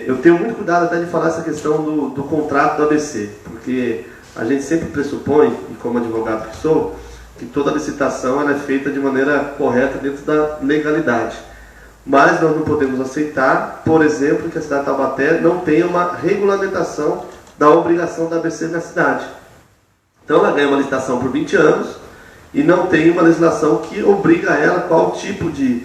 Eu tenho muito cuidado até de falar essa questão do contrato do ABC, porque a gente sempre pressupõe, e como advogado que sou, que toda licitação ela é feita de maneira correta dentro da legalidade. Mas nós não podemos aceitar, por exemplo, que a cidade de Taubaté não tenha uma regulamentação da obrigação da ABC na cidade. Então ela ganha uma licitação por 20 anos e não tem uma legislação que obriga ela qual tipo de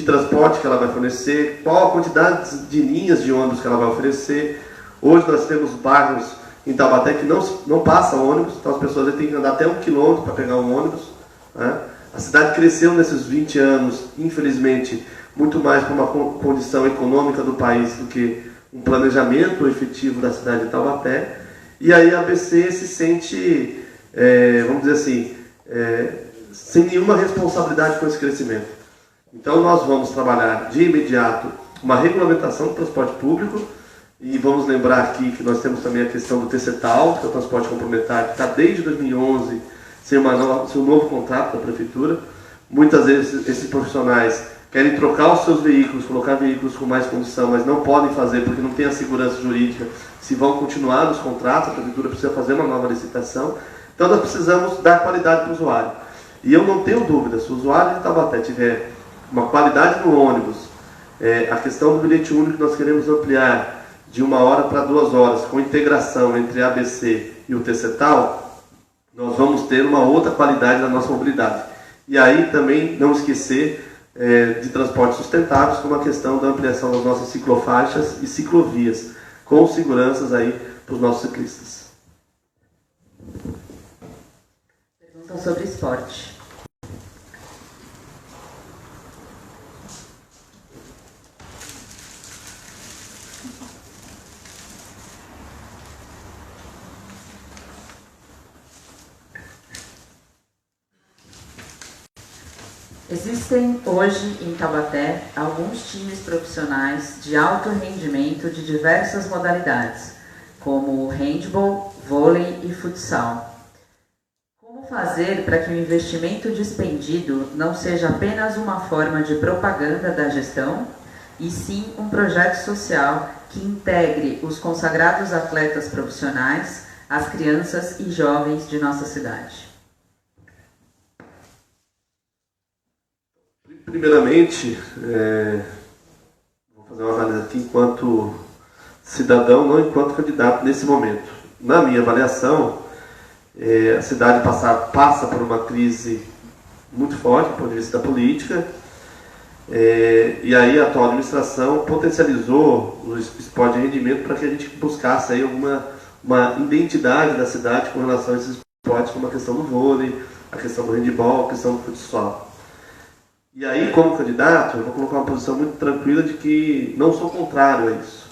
transporte que ela vai fornecer, qual a quantidade de linhas de ônibus que ela vai oferecer. Hoje nós temos bairros em Taubaté que não passa ônibus, então as pessoas têm que andar até 1 quilômetro para pegar um ônibus, né? A cidade cresceu nesses 20 anos, infelizmente, muito mais por uma condição econômica do país do que um planejamento efetivo da cidade de Taubaté. e aí a ABC se sente, vamos dizer assim, sem nenhuma responsabilidade com esse crescimento. Então nós vamos trabalhar de imediato uma regulamentação do transporte público, e vamos lembrar aqui que nós temos também a questão do TCTAL, que é o transporte complementar, que está desde 2011 sem um novo contrato da prefeitura. Muitas vezes esses profissionais querem trocar os seus veículos, colocar veículos com mais condição, mas não podem fazer porque não tem a segurança jurídica, se vão continuar nos contratos, a prefeitura precisa fazer uma nova licitação. Então nós precisamos dar qualidade para o usuário. E eu não tenho dúvida, se o usuário de Taubaté tiver uma qualidade no ônibus, a questão do bilhete único que nós queremos ampliar de 1 hora para 2 horas, com integração entre a ABC e o TCTAL, nós vamos ter uma outra qualidade na nossa mobilidade. E aí também não esquecer de transportes sustentáveis, como a questão da ampliação das nossas ciclofaixas e ciclovias, com seguranças aí para os nossos ciclistas. Pergunta sobre esporte. Existem hoje em Taubaté alguns times profissionais de alto rendimento de diversas modalidades, como handball, vôlei e futsal. Como fazer para que o investimento despendido não seja apenas uma forma de propaganda da gestão, e sim um projeto social que integre os consagrados atletas profissionais, as crianças e jovens de nossa cidade? Primeiramente, vou fazer uma análise aqui enquanto cidadão, não enquanto candidato nesse momento. Na minha avaliação, a cidade passa por uma crise muito forte do ponto de vista da política, e aí a atual administração potencializou o esporte de rendimento para que a gente buscasse aí uma identidade da cidade com relação a esses esportes, como a questão do vôlei, a questão do handebol, a questão do futsal. E aí, como candidato, eu vou colocar uma posição muito tranquila de que não sou contrário a isso.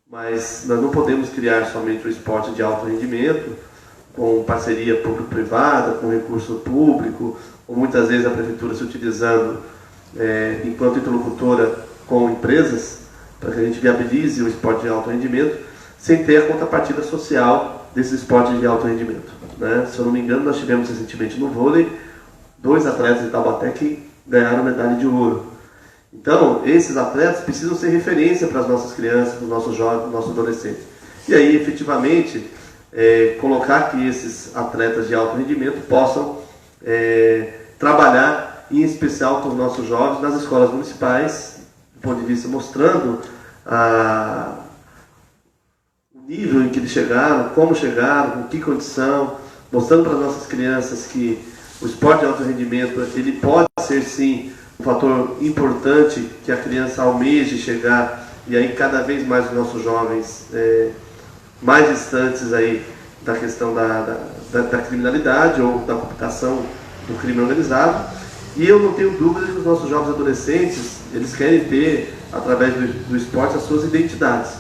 Mas nós não podemos criar somente um esporte de alto rendimento, com parceria público-privada, com recurso público, ou muitas vezes a prefeitura se utilizando enquanto interlocutora com empresas, para que a gente viabilize o esporte de alto rendimento, sem ter a contrapartida social desse esporte de alto rendimento. Né? Se eu não me engano, nós tivemos recentemente no vôlei 2 atletas de Taubaté que ganharam medalha de ouro. Então, esses atletas precisam ser referência para as nossas crianças, para os nossos jovens, para os nossos adolescentes. E aí, efetivamente, colocar que esses atletas de alto rendimento possam trabalhar, em especial com os nossos jovens, nas escolas municipais, do ponto de vista mostrando o nível em que eles chegaram, como chegaram, com que condição, mostrando para as nossas crianças que o esporte de alto rendimento ele pode ser sim um fator importante que a criança almeje chegar, e aí cada vez mais os nossos jovens mais distantes aí da questão da criminalidade ou da cooptação do crime organizado. E eu não tenho dúvida que os nossos jovens adolescentes eles querem ter, através do esporte, as suas identidades.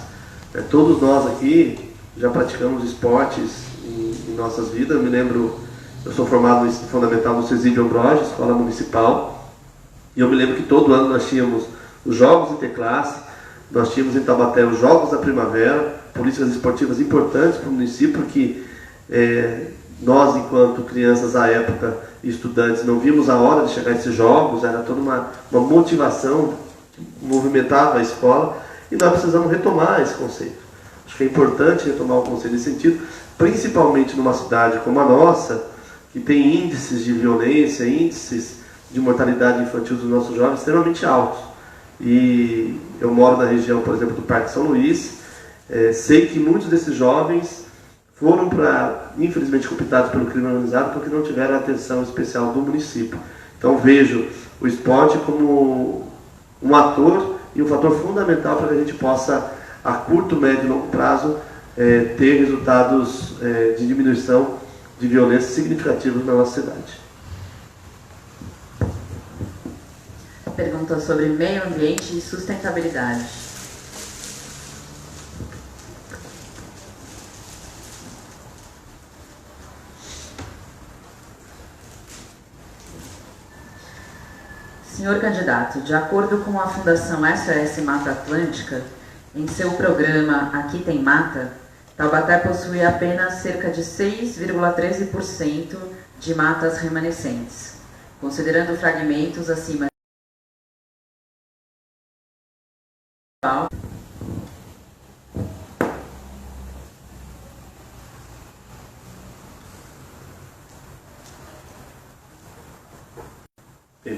Todos nós aqui já praticamos esportes em nossas vidas. Eu me lembro, eu sou formado no ensino fundamental no Cesídio Ambrosio, escola municipal, e eu me lembro que todo ano nós tínhamos os Jogos Interclasse, nós tínhamos em Taubaté os Jogos da Primavera, políticas esportivas importantes para o município, porque nós, enquanto crianças à época e estudantes, não vimos a hora de chegar a esses jogos, era toda uma motivação que movimentava a escola, e nós precisamos retomar esse conceito. Acho que é importante retomar o conceito nesse sentido, principalmente numa cidade como a nossa, que tem índices de violência, índices de mortalidade infantil dos nossos jovens extremamente altos. E eu moro na região, por exemplo, do Parque São Luís, sei que muitos desses jovens foram infelizmente cooptados pelo crime organizado porque não tiveram a atenção especial do município. Então vejo o esporte como um ator e um fator fundamental para que a gente possa, a curto, médio e longo prazo, ter resultados de diminuição de violência significativos na nossa cidade. Pergunta sobre meio ambiente e sustentabilidade. Senhor candidato, de acordo com a Fundação SOS Mata Atlântica, em seu programa Aqui Tem Mata, Taubaté possui apenas cerca de 6,13% de matas remanescentes, considerando fragmentos acima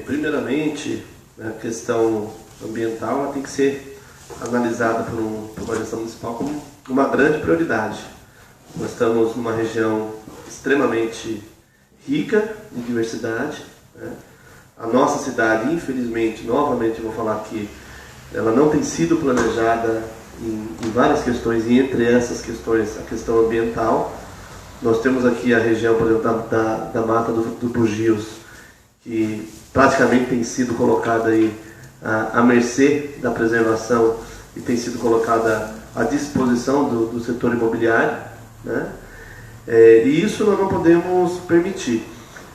primeiramente, a questão ambiental ela tem que ser analisada por uma gestão municipal como uma grande prioridade. Nós estamos numa região extremamente rica em diversidade, né? A nossa cidade, infelizmente, novamente vou falar aqui, ela não tem sido planejada em várias questões, e entre essas questões, a questão ambiental. Nós temos aqui a região, por exemplo, da Mata do Bugios, que praticamente tem sido colocada aí à mercê da preservação e tem sido colocada à disposição do setor imobiliário, né? E isso nós não podemos permitir.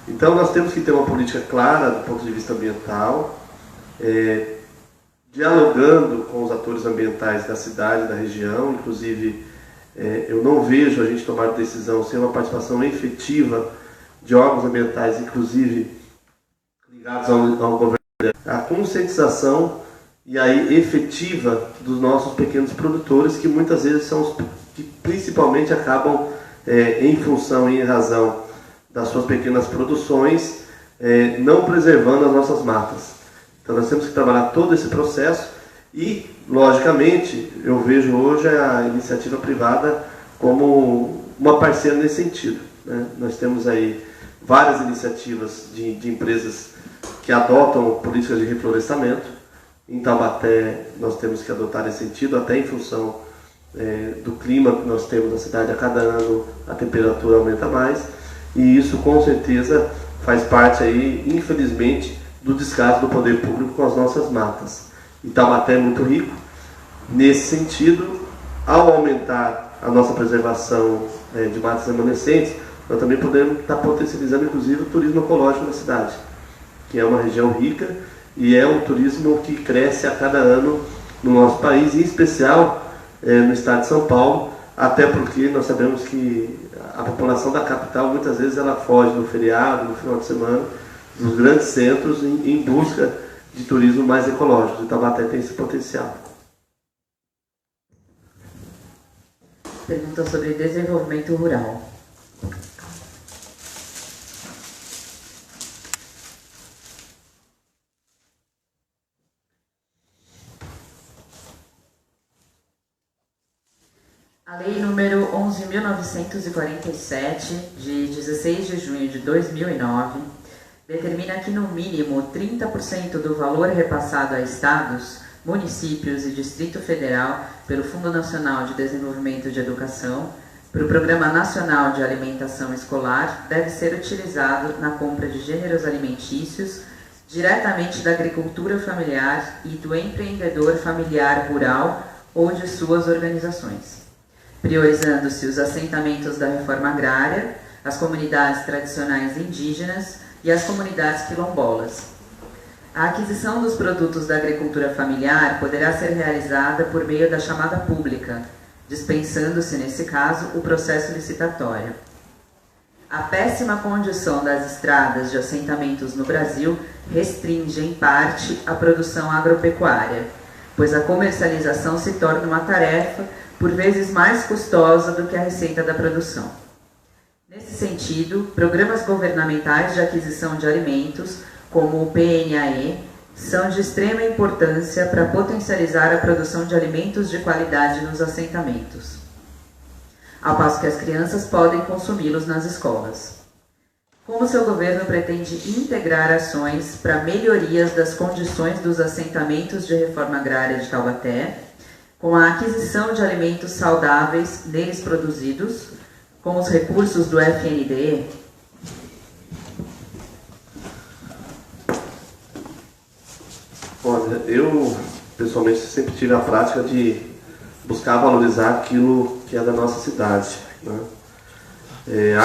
Então nós temos que ter uma política clara do ponto de vista ambiental, dialogando com os atores ambientais da cidade, da região. Inclusive, eu não vejo a gente tomar decisão sem uma participação efetiva de órgãos ambientais, inclusive ligados ao governo. A conscientização e aí efetiva dos nossos pequenos produtores, que muitas vezes são os que principalmente acabam, em função e em razão das suas pequenas produções, não preservando as nossas matas. Então nós temos que trabalhar todo esse processo e, logicamente, eu vejo hoje a iniciativa privada como uma parceira nesse sentido, né? Nós temos aí várias iniciativas de empresas que adotam políticas de reflorestamento. Em Taubaté nós temos que adotar esse sentido, até em função do clima que nós temos na cidade. A cada ano a temperatura aumenta mais, e isso com certeza faz parte aí, infelizmente, do descaso do poder público com as nossas matas. E Taubaté é muito rico nesse sentido. Ao aumentar a nossa preservação de matas remanescentes, nós também podemos estar potencializando inclusive o turismo ecológico na cidade, que é uma região rica e é um turismo que cresce a cada ano no nosso país, em especial no estado de São Paulo, até porque nós sabemos que a população da capital muitas vezes ela foge no feriado, no final de semana, dos grandes centros em busca de turismo mais ecológico. E Taubaté tem esse potencial. Pergunta sobre desenvolvimento rural. A Lei número 11.947, de 16 de junho de 2009, determina que, no mínimo, 30% do valor repassado a estados, municípios e Distrito Federal pelo Fundo Nacional de Desenvolvimento de Educação para o Programa Nacional de Alimentação Escolar deve ser utilizado na compra de gêneros alimentícios diretamente da agricultura familiar e do empreendedor familiar rural ou de suas organizações, priorizando-se os assentamentos da reforma agrária, as comunidades tradicionais indígenas e as comunidades quilombolas. A aquisição dos produtos da agricultura familiar poderá ser realizada por meio da chamada pública, dispensando-se, nesse caso, o processo licitatório. A péssima condição das estradas de assentamentos no Brasil restringe, em parte, a produção agropecuária, pois a comercialização se torna uma tarefa por vezes mais custosa do que a receita da produção. Nesse sentido, programas governamentais de aquisição de alimentos, como o PNAE, são de extrema importância para potencializar a produção de alimentos de qualidade nos assentamentos, ao passo que as crianças podem consumi-los nas escolas. Como seu governo pretende integrar ações para melhorias das condições dos assentamentos de reforma agrária de Taubaté, com a aquisição de alimentos saudáveis neles produzidos, com os recursos do FNDE? Olha, eu pessoalmente sempre tive a prática de buscar valorizar aquilo que é da nossa cidade, né?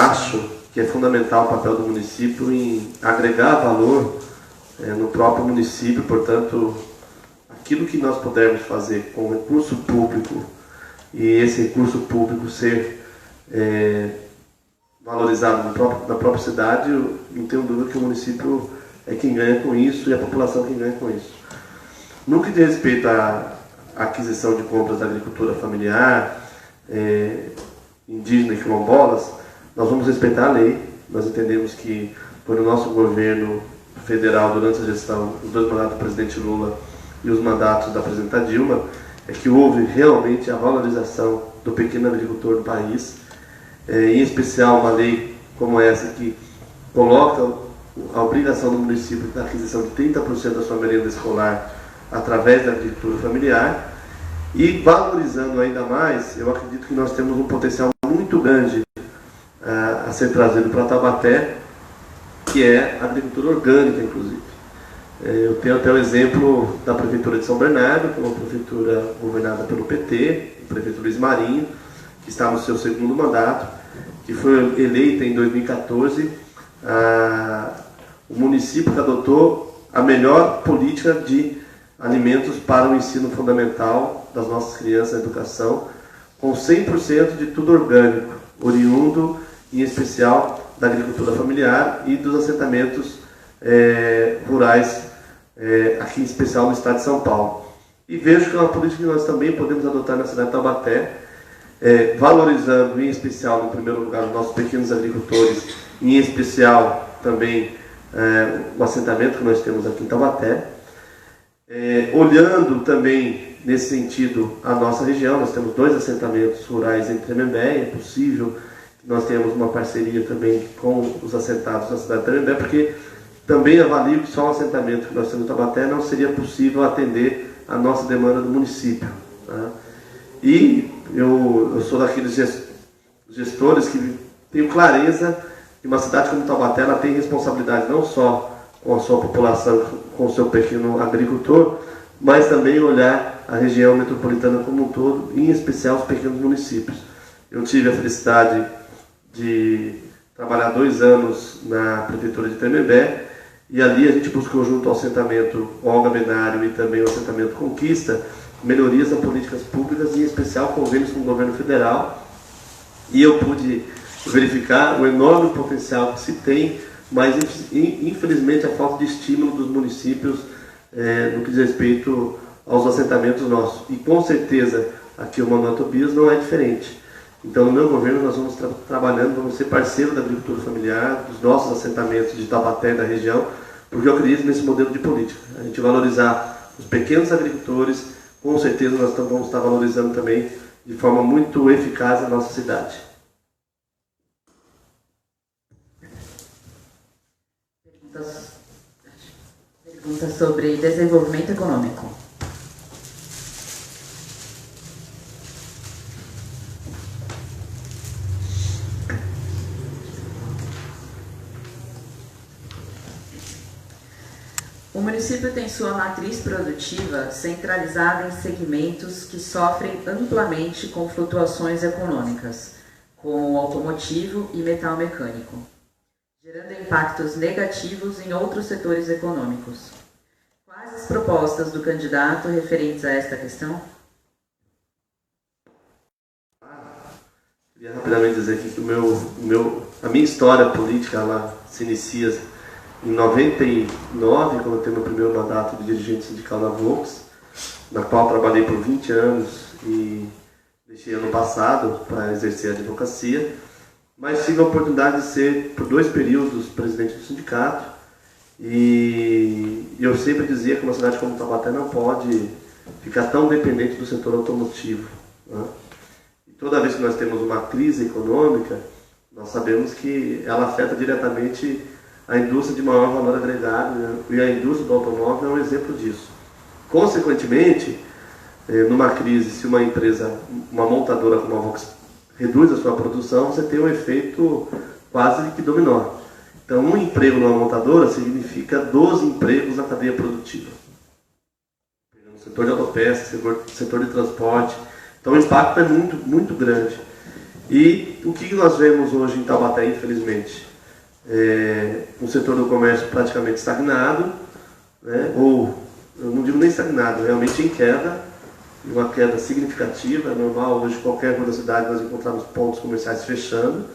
Acho que é fundamental o papel do município em agregar valor no próprio município. Portanto, aquilo que nós pudermos fazer com recurso público e esse recurso público ser valorizado na própria cidade, eu não tenho dúvida que o município é quem ganha com isso e a população quem ganha com isso. No que diz respeito à aquisição de compras da agricultura familiar, indígena e quilombolas, nós vamos respeitar a lei. Nós entendemos que foi no nosso governo federal, durante a gestão, os 2 mandatos do presidente Lula e os mandatos da presidenta Dilma, que houve realmente a valorização do pequeno agricultor do país, em especial uma lei como essa que coloca a obrigação do município da aquisição de 30% da sua merenda escolar através da agricultura familiar, e valorizando ainda mais, eu acredito que nós temos um potencial muito grande a ser trazido para Taubaté, que é a agricultura orgânica, inclusive. Eu tenho até o exemplo da Prefeitura de São Bernardo, que é uma prefeitura governada pelo PT, o prefeito Luiz Marinho, que está no seu 2º mandato, que foi eleita em 2014, o município que adotou a melhor política de alimentos para o ensino fundamental das nossas crianças na educação, com 100% de tudo orgânico, oriundo, em especial, da agricultura familiar e dos assentamentos rurais, aqui em especial no estado de São Paulo. E vejo que é uma política que nós também podemos adotar na cidade de Taubaté, valorizando em especial, no primeiro lugar, os nossos pequenos agricultores, em especial também o assentamento que nós temos aqui em Taubaté, olhando também nesse sentido a nossa região. Nós temos 2 assentamentos rurais em Tremembé. É possível que nós tenhamos uma parceria também com os assentados na cidade de Tremembé, porque também avalio que só o assentamento que nós temos em Taubaté não seria possível atender a nossa demanda do município, tá? E eu sou daqueles gestores que tenho clareza que uma cidade como Taubaté, ela tem responsabilidade não só com a sua população, com o seu pequeno agricultor, mas também olhar a região metropolitana como um todo, em especial os pequenos municípios. Eu tive a felicidade de trabalhar 2 anos na Prefeitura de Tremembé, e ali a gente buscou, junto ao assentamento Olga Benário e também o assentamento Conquista, melhorias a políticas públicas, em especial convênios com o governo federal, e eu pude verificar o enorme potencial que se tem, mas infelizmente a falta de estímulo dos municípios no que diz respeito aos assentamentos nossos. E com certeza aqui o Manuel Tobias não é diferente. Então, no meu governo, nós vamos trabalhando, vamos ser parceiro da agricultura familiar, dos nossos assentamentos de Taubaté e da região, porque eu acredito nesse modelo de política. A gente valorizar os pequenos agricultores, com certeza nós vamos estar valorizando também de forma muito eficaz a nossa cidade. Pergunta sobre desenvolvimento econômico. O município tem sua matriz produtiva centralizada em segmentos que sofrem amplamente com flutuações econômicas, como o automotivo e metal mecânico, gerando impactos negativos em outros setores econômicos. Quais as propostas do candidato referentes a esta questão? Queria rapidamente dizer aqui que a minha história política ela se inicia em 99, quando eu tenho meu primeiro mandato de dirigente sindical na Volks, na qual trabalhei por 20 anos e deixei ano passado para exercer a advocacia, mas tive a oportunidade de ser, por 2 períodos, presidente do sindicato, e eu sempre dizia que uma cidade como Taubaté não pode ficar tão dependente do setor automotivo, né? E toda vez que nós temos uma crise econômica, nós sabemos que ela afeta diretamente a indústria de maior valor agregado, né? E a indústria do automóvel é um exemplo disso. Consequentemente, numa crise, se uma empresa, uma montadora como a Volks reduz a sua produção, você tem um efeito quase que dominó. Então, um emprego numa montadora significa 12 empregos na cadeia produtiva. No setor de autopeças, setor de transporte. Então, o impacto é muito, muito grande. E o que nós vemos hoje em Taubaté, infelizmente? Um setor do comércio praticamente estagnado, né, ou, eu não digo nem estagnado, realmente em queda, uma queda significativa. É normal hoje qualquer uma da cidade nós encontramos pontos comerciais fechando,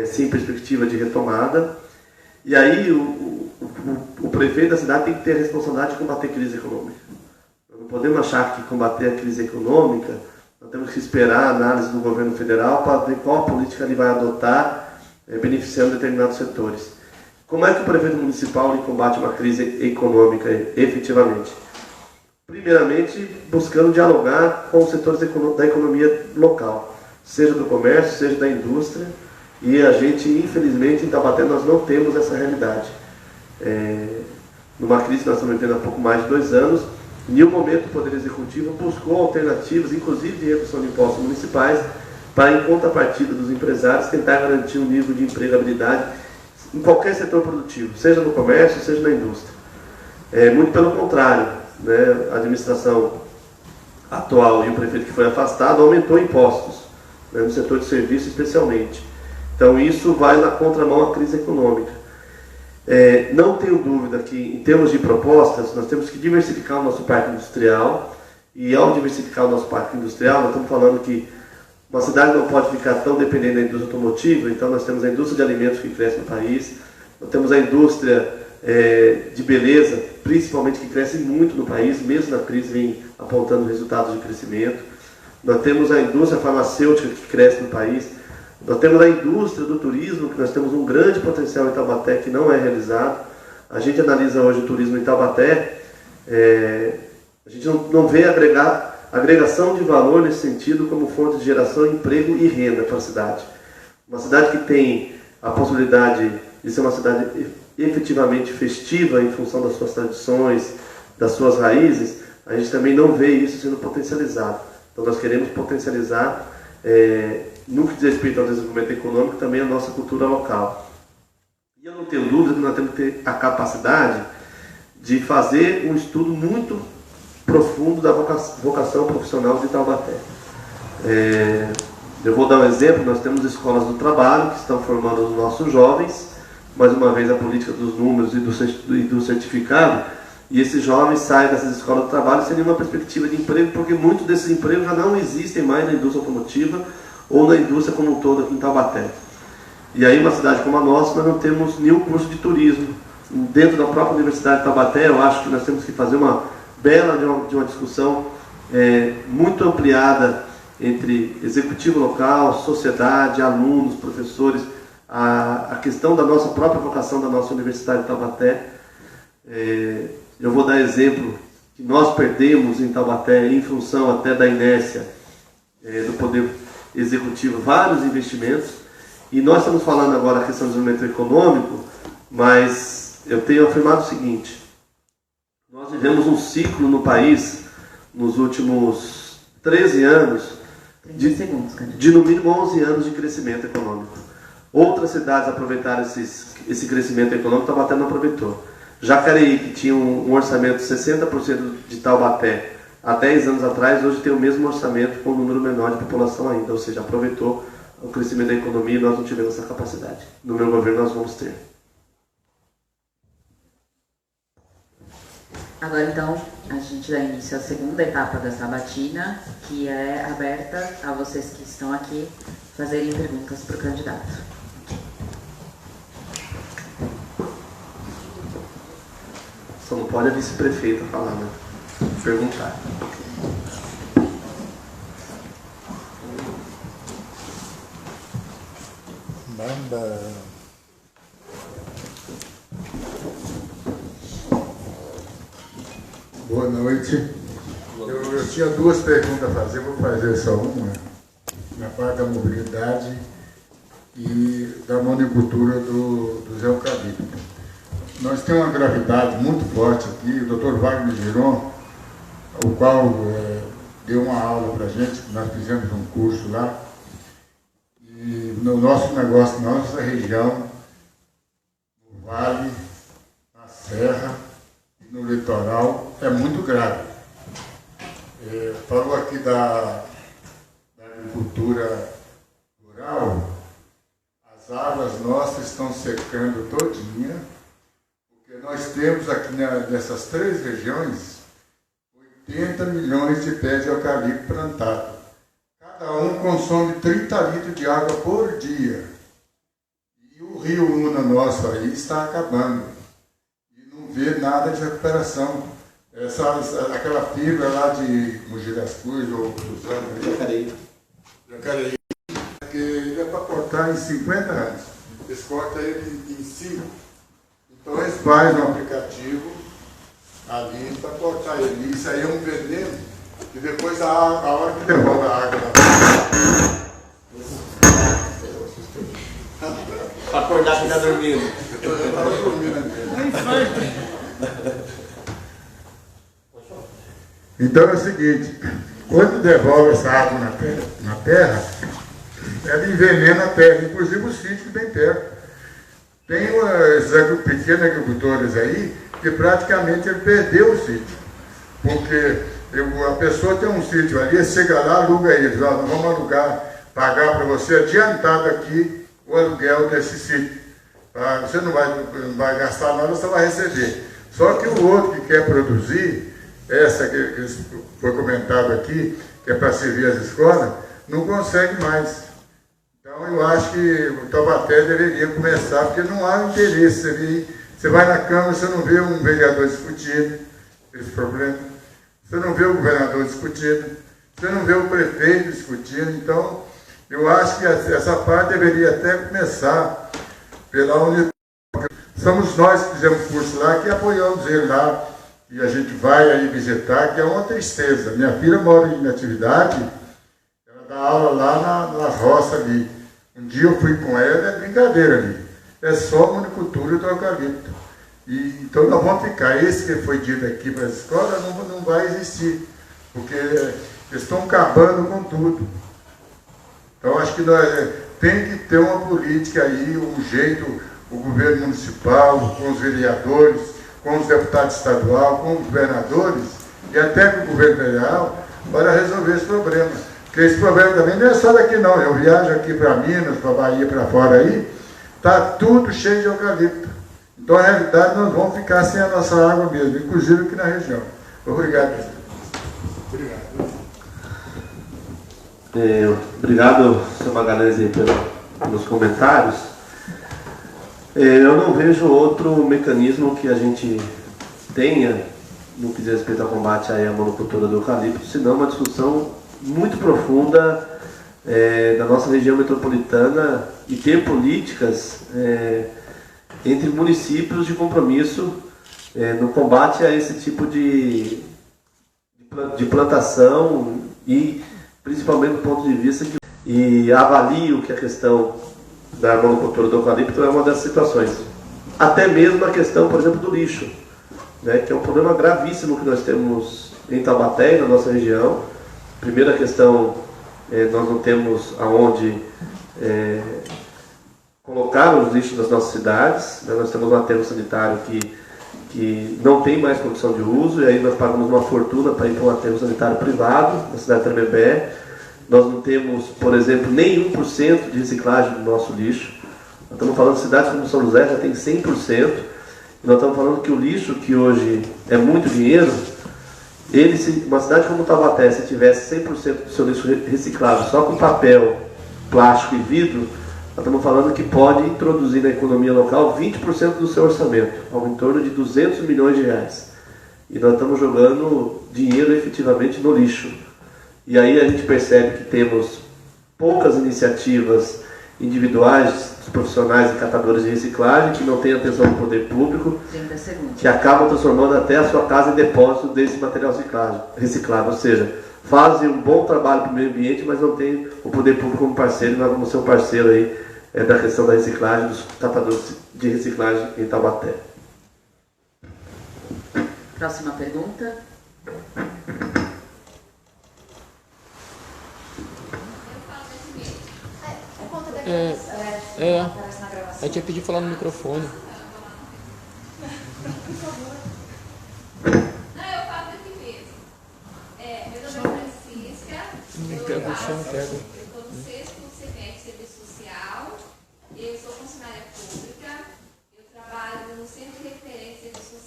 sem perspectiva de retomada. E aí o prefeito da cidade tem que ter a responsabilidade de combater a crise econômica. Nós não podemos achar que combater a crise econômica, nós temos que esperar a análise do governo federal para ver qual política ele vai adotar, beneficiando determinados setores. Como é que o prefeito municipal ele combate uma crise econômica efetivamente? Primeiramente, buscando dialogar com os setores da economia local, seja do comércio, seja da indústria, e a gente, infelizmente, em Taubaté, nós não temos essa realidade. Numa crise que nós estamos vivendo há pouco mais de 2 anos, em nenhum momento o Poder Executivo buscou alternativas, inclusive de redução de impostos municipais, para, em contrapartida dos empresários, tentar garantir um nível de empregabilidade em qualquer setor produtivo, seja no comércio, seja na indústria. Muito pelo contrário, né, a administração atual e o prefeito que foi afastado aumentou impostos, né, no setor de serviço especialmente. Então isso vai na contramão à crise econômica. Não tenho dúvida que, em termos de propostas, nós temos que diversificar o nosso parque industrial, e ao diversificar o nosso parque industrial, nós estamos falando que uma cidade não pode ficar tão dependente da indústria automotiva. Então nós temos a indústria de alimentos que cresce no país, nós temos a indústria de beleza, principalmente, que cresce muito no país, mesmo na crise vem apontando resultados de crescimento. Nós temos a indústria farmacêutica que cresce no país, nós temos a indústria do turismo, que nós temos um grande potencial em Taubaté que não é realizado. A gente analisa hoje o turismo em Taubaté, a gente não vê agregação de valor nesse sentido como fonte de geração, emprego e renda para a cidade. Uma cidade que tem a possibilidade de ser uma cidade efetivamente festiva em função das suas tradições, das suas raízes, a gente também não vê isso sendo potencializado. Então nós queremos potencializar, no que diz respeito ao desenvolvimento econômico, também a nossa cultura local. E eu não tenho dúvida que nós temos que ter a capacidade de fazer um estudo muito profundo da vocação profissional de Taubaté. Eu vou dar um exemplo. Nós temos escolas do trabalho que estão formando os nossos jovens, mais uma vez a política dos números e do certificado, e esses jovens saem dessas escolas do trabalho sem nenhuma perspectiva de emprego, porque muitos desses empregos já não existem mais na indústria automotiva ou na indústria como um todo aqui em Taubaté. E aí, uma cidade como a nossa, nós não temos nenhum curso de turismo. Dentro da própria Universidade de Taubaté, eu acho que nós temos que fazer uma bela de uma discussão muito ampliada entre executivo local, sociedade, alunos, professores, a questão da nossa própria vocação da nossa Universidade de Taubaté. Eu vou dar exemplo que nós perdemos em Taubaté, em função até da inércia do Poder Executivo, vários investimentos, e nós estamos falando agora a questão do desenvolvimento econômico, mas eu tenho afirmado o seguinte: nós vivemos um ciclo no país, nos últimos 13 anos, de no mínimo 11 anos de crescimento econômico. Outras cidades aproveitaram esse crescimento econômico, Taubaté não aproveitou. Jacareí, que tinha um orçamento de 60% de Taubaté há 10 anos atrás, hoje tem o mesmo orçamento com um número menor de população ainda, ou seja, aproveitou o crescimento da economia e nós não tivemos essa capacidade. No meu governo nós vamos ter. Agora, então, a gente dá início à segunda etapa da sabatina, que é aberta a vocês que estão aqui fazerem perguntas para o candidato. Só não pode a vice-prefeita falar, né? Perguntar. Bamba. Boa noite. Eu tinha 2 perguntas a fazer, vou fazer só uma. Na parte da mobilidade e da monocultura dos eucaliptos. Nós temos uma gravidade muito forte aqui. O Dr. Wagner Giron, o qual deu uma aula para a gente, nós fizemos um curso lá. E no nosso negócio, na nossa região, no Vale, na Serra e no litoral, é muito grave. Falou aqui da agricultura as águas nossas estão secando todinha, porque nós nós temos aqui nessas 3 regiões 80 milhões de pés de eucalipto plantado. Cada um consome 30 litros de água por dia. E o rio Una nosso aí está acabando. E não vê nada de recuperação. Aquela fibra lá de Mogi das Cruzes ou Suzano, Jacareí, que ele é para cortar em 50 anos. Eles cortam ele em 5. Então eles fazem um aplicativo ali para cortar ele. Isso aí é um veneno. E depois a hora que devolve a água Para acordar que está dormindo. Eu estava dormindo ali. Então é o seguinte, quando devolve essa água na terra, ela envenena a terra, inclusive o sítio bem perto. Tem esses pequenos agricultores aí que praticamente ele perdeu o sítio. Porque a pessoa tem um sítio ali, chega lá, aluga eles, nós vamos alugar, pagar para você adiantado aqui o aluguel desse sítio. Você não vai gastar nada, você vai receber. Só que o outro que quer produzir, essa que foi comentado aqui, que é para servir as escolas, não consegue mais. Então eu acho que o Taubaté deveria começar, porque não há interesse. Você vai na Câmara, você não vê um vereador discutindo esse problema, você não vê o governador discutindo, você não vê o prefeito discutindo. Então eu acho que essa parte deveria até começar pela Unidade. Somos nós que fizemos curso lá, que apoiamos ele lá, e a gente vai aí visitar, que é uma tristeza. Minha filha mora em Natividade, ela dá aula lá na roça ali. Um dia eu fui com ela, é brincadeira ali. É só monocultura do eucalipto. Então nós vamos ficar. Esse que foi dito aqui para as escolas não vai existir, porque eles estão acabando com tudo. Então acho que nós tem que ter uma política aí, um jeito, o governo municipal, com os vereadores, com os deputados estaduais, com os governadores e até com o governo federal para resolver esse problema. Porque esse problema também não é só daqui não. Eu viajo aqui para Minas, para Bahia, para fora aí, está tudo cheio de eucalipto. Então, na realidade, nós vamos ficar sem a nossa água mesmo, inclusive aqui na região. Obrigado, presidente. Obrigado, Sr. Magalhães, pelos comentários. Eu não vejo outro mecanismo que a gente tenha no que diz respeito ao combate à monocultura do eucalipto, senão uma discussão muito profunda da nossa região metropolitana e ter políticas entre municípios de compromisso no combate a esse tipo de plantação e principalmente do ponto de vista e avalio que a questão da monocultura do eucalipto é uma dessas situações. Até mesmo a questão, por exemplo, do lixo, né, que é um problema gravíssimo que nós temos em Taubaté, na nossa região. Primeira questão, nós não temos aonde colocar os lixos das nossas cidades, né? Nós temos um aterro sanitário que não tem mais condição de uso, e aí nós pagamos uma fortuna para ir para um aterro sanitário privado na cidade de Tremembé. Nós não temos, por exemplo, nem 1% de reciclagem do nosso lixo. Nós estamos falando de cidades como São José, já tem 100%. E nós estamos falando que o lixo, que hoje é muito dinheiro, uma cidade como Taubaté, se tivesse 100% do seu lixo reciclado só com papel, plástico e vidro, nós estamos falando que pode introduzir na economia local 20% do seu orçamento, ao em torno de 200 milhões de reais. E nós estamos jogando dinheiro efetivamente no lixo. E aí a gente percebe que temos poucas iniciativas individuais dos profissionais e catadores de reciclagem que não têm atenção do poder público, que acabam transformando até a sua casa em depósito desse material reciclado. Ou seja, fazem um bom trabalho para o meio ambiente, mas não tem o poder público como parceiro. Nós vamos ser um parceiro aí da questão da reciclagem, dos catadores de reciclagem em Taubaté. Próxima pergunta. A gente ia pedir falar no microfone. Não, eu falo daqui mesmo. Meu nome é Francisca. Pega o som, pega. Eu estou no 6º semestre de Serviço Social. Eu sou funcionária pública. Eu trabalho no Centro de Referência de Serviço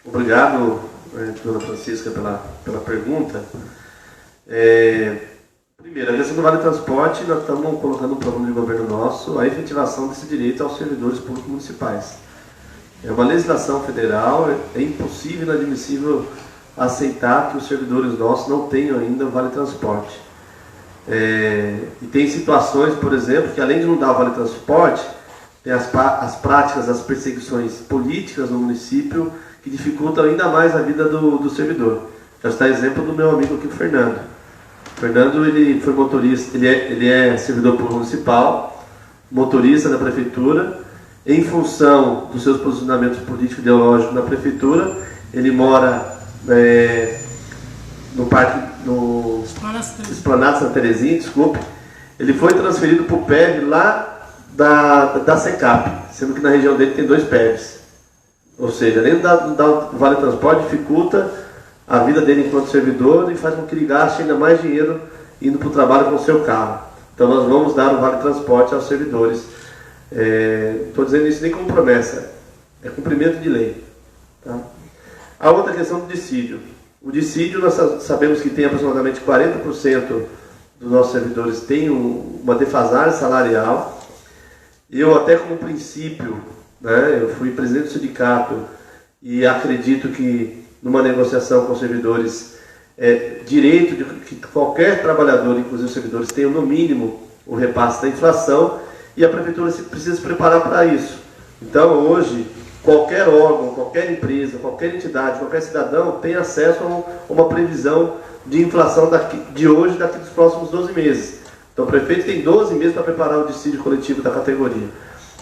Obrigado, dona Francisca, pela pergunta. Primeiro, a questão do Vale Transporte, nós estamos colocando um plano de governo nosso, a efetivação desse direito aos servidores públicos municipais. É uma legislação federal, é impossível, inadmissível aceitar que os servidores nossos não tenham ainda o Vale Transporte. E tem situações, por exemplo, que além de não dar o Vale Transporte, tem as práticas, as perseguições políticas no município que dificultam ainda mais a vida do servidor. Já está exemplo do meu amigo aqui, o Fernando. O Fernando, ele foi motorista, ele é servidor público municipal, motorista da prefeitura. Em função dos seus posicionamentos políticos e ideológicos na prefeitura, ele mora no Esplanada Santa Terezinha, desculpe. Ele foi transferido para o PEV lá da SECAP, sendo que na região dele tem 2 PEVs. Ou seja, além do Vale Transporte, dificulta a vida dele enquanto servidor e faz com que ele gaste ainda mais dinheiro indo para o trabalho com o seu carro. Então nós vamos dar o Vale Transporte aos servidores. Estou dizendo isso nem como promessa, é cumprimento de lei. Tá? A outra questão do dissídio. O dissídio, nós sabemos que tem aproximadamente 40% dos nossos servidores tem uma defasagem salarial. Eu, até como princípio, né, eu fui presidente do sindicato e acredito que numa negociação com os servidores é direito de que qualquer trabalhador, inclusive os servidores, tenham no mínimo o repasse da inflação, e a prefeitura precisa se preparar para isso. Então hoje, qualquer órgão, qualquer empresa, qualquer entidade, qualquer cidadão tem acesso a uma previsão de inflação de hoje e daqui dos próximos 12 meses. Então o prefeito tem 12 meses para preparar o dissídio coletivo da categoria.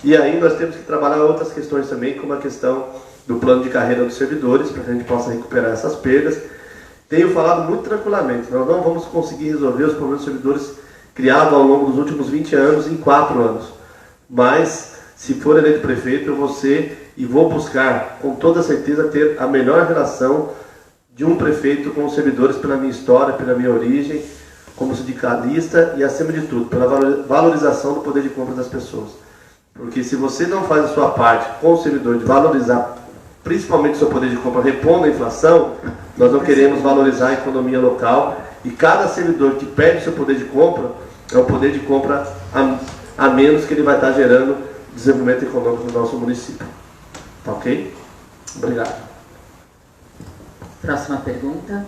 E aí nós temos que trabalhar outras questões também, como a questão do plano de carreira dos servidores, para que a gente possa recuperar essas perdas. Tenho falado muito tranquilamente, nós não vamos conseguir resolver os problemas dos servidores criados ao longo dos últimos 20 anos em 4 anos. Mas, se for eleito prefeito, eu vou ser e vou buscar, com toda certeza, ter a melhor relação de um prefeito com os servidores pela minha história, pela minha origem, como sindicalista e, acima de tudo, pela valorização do poder de compra das pessoas. Porque se você não faz a sua parte com o servidor de valorizar principalmente o seu poder de compra, repondo a inflação, nós não queremos valorizar a economia local, e cada servidor que perde o seu poder de compra é o poder de compra a menos que ele vai estar gerando desenvolvimento econômico no nosso município. Tá ok? Obrigado. Próxima pergunta.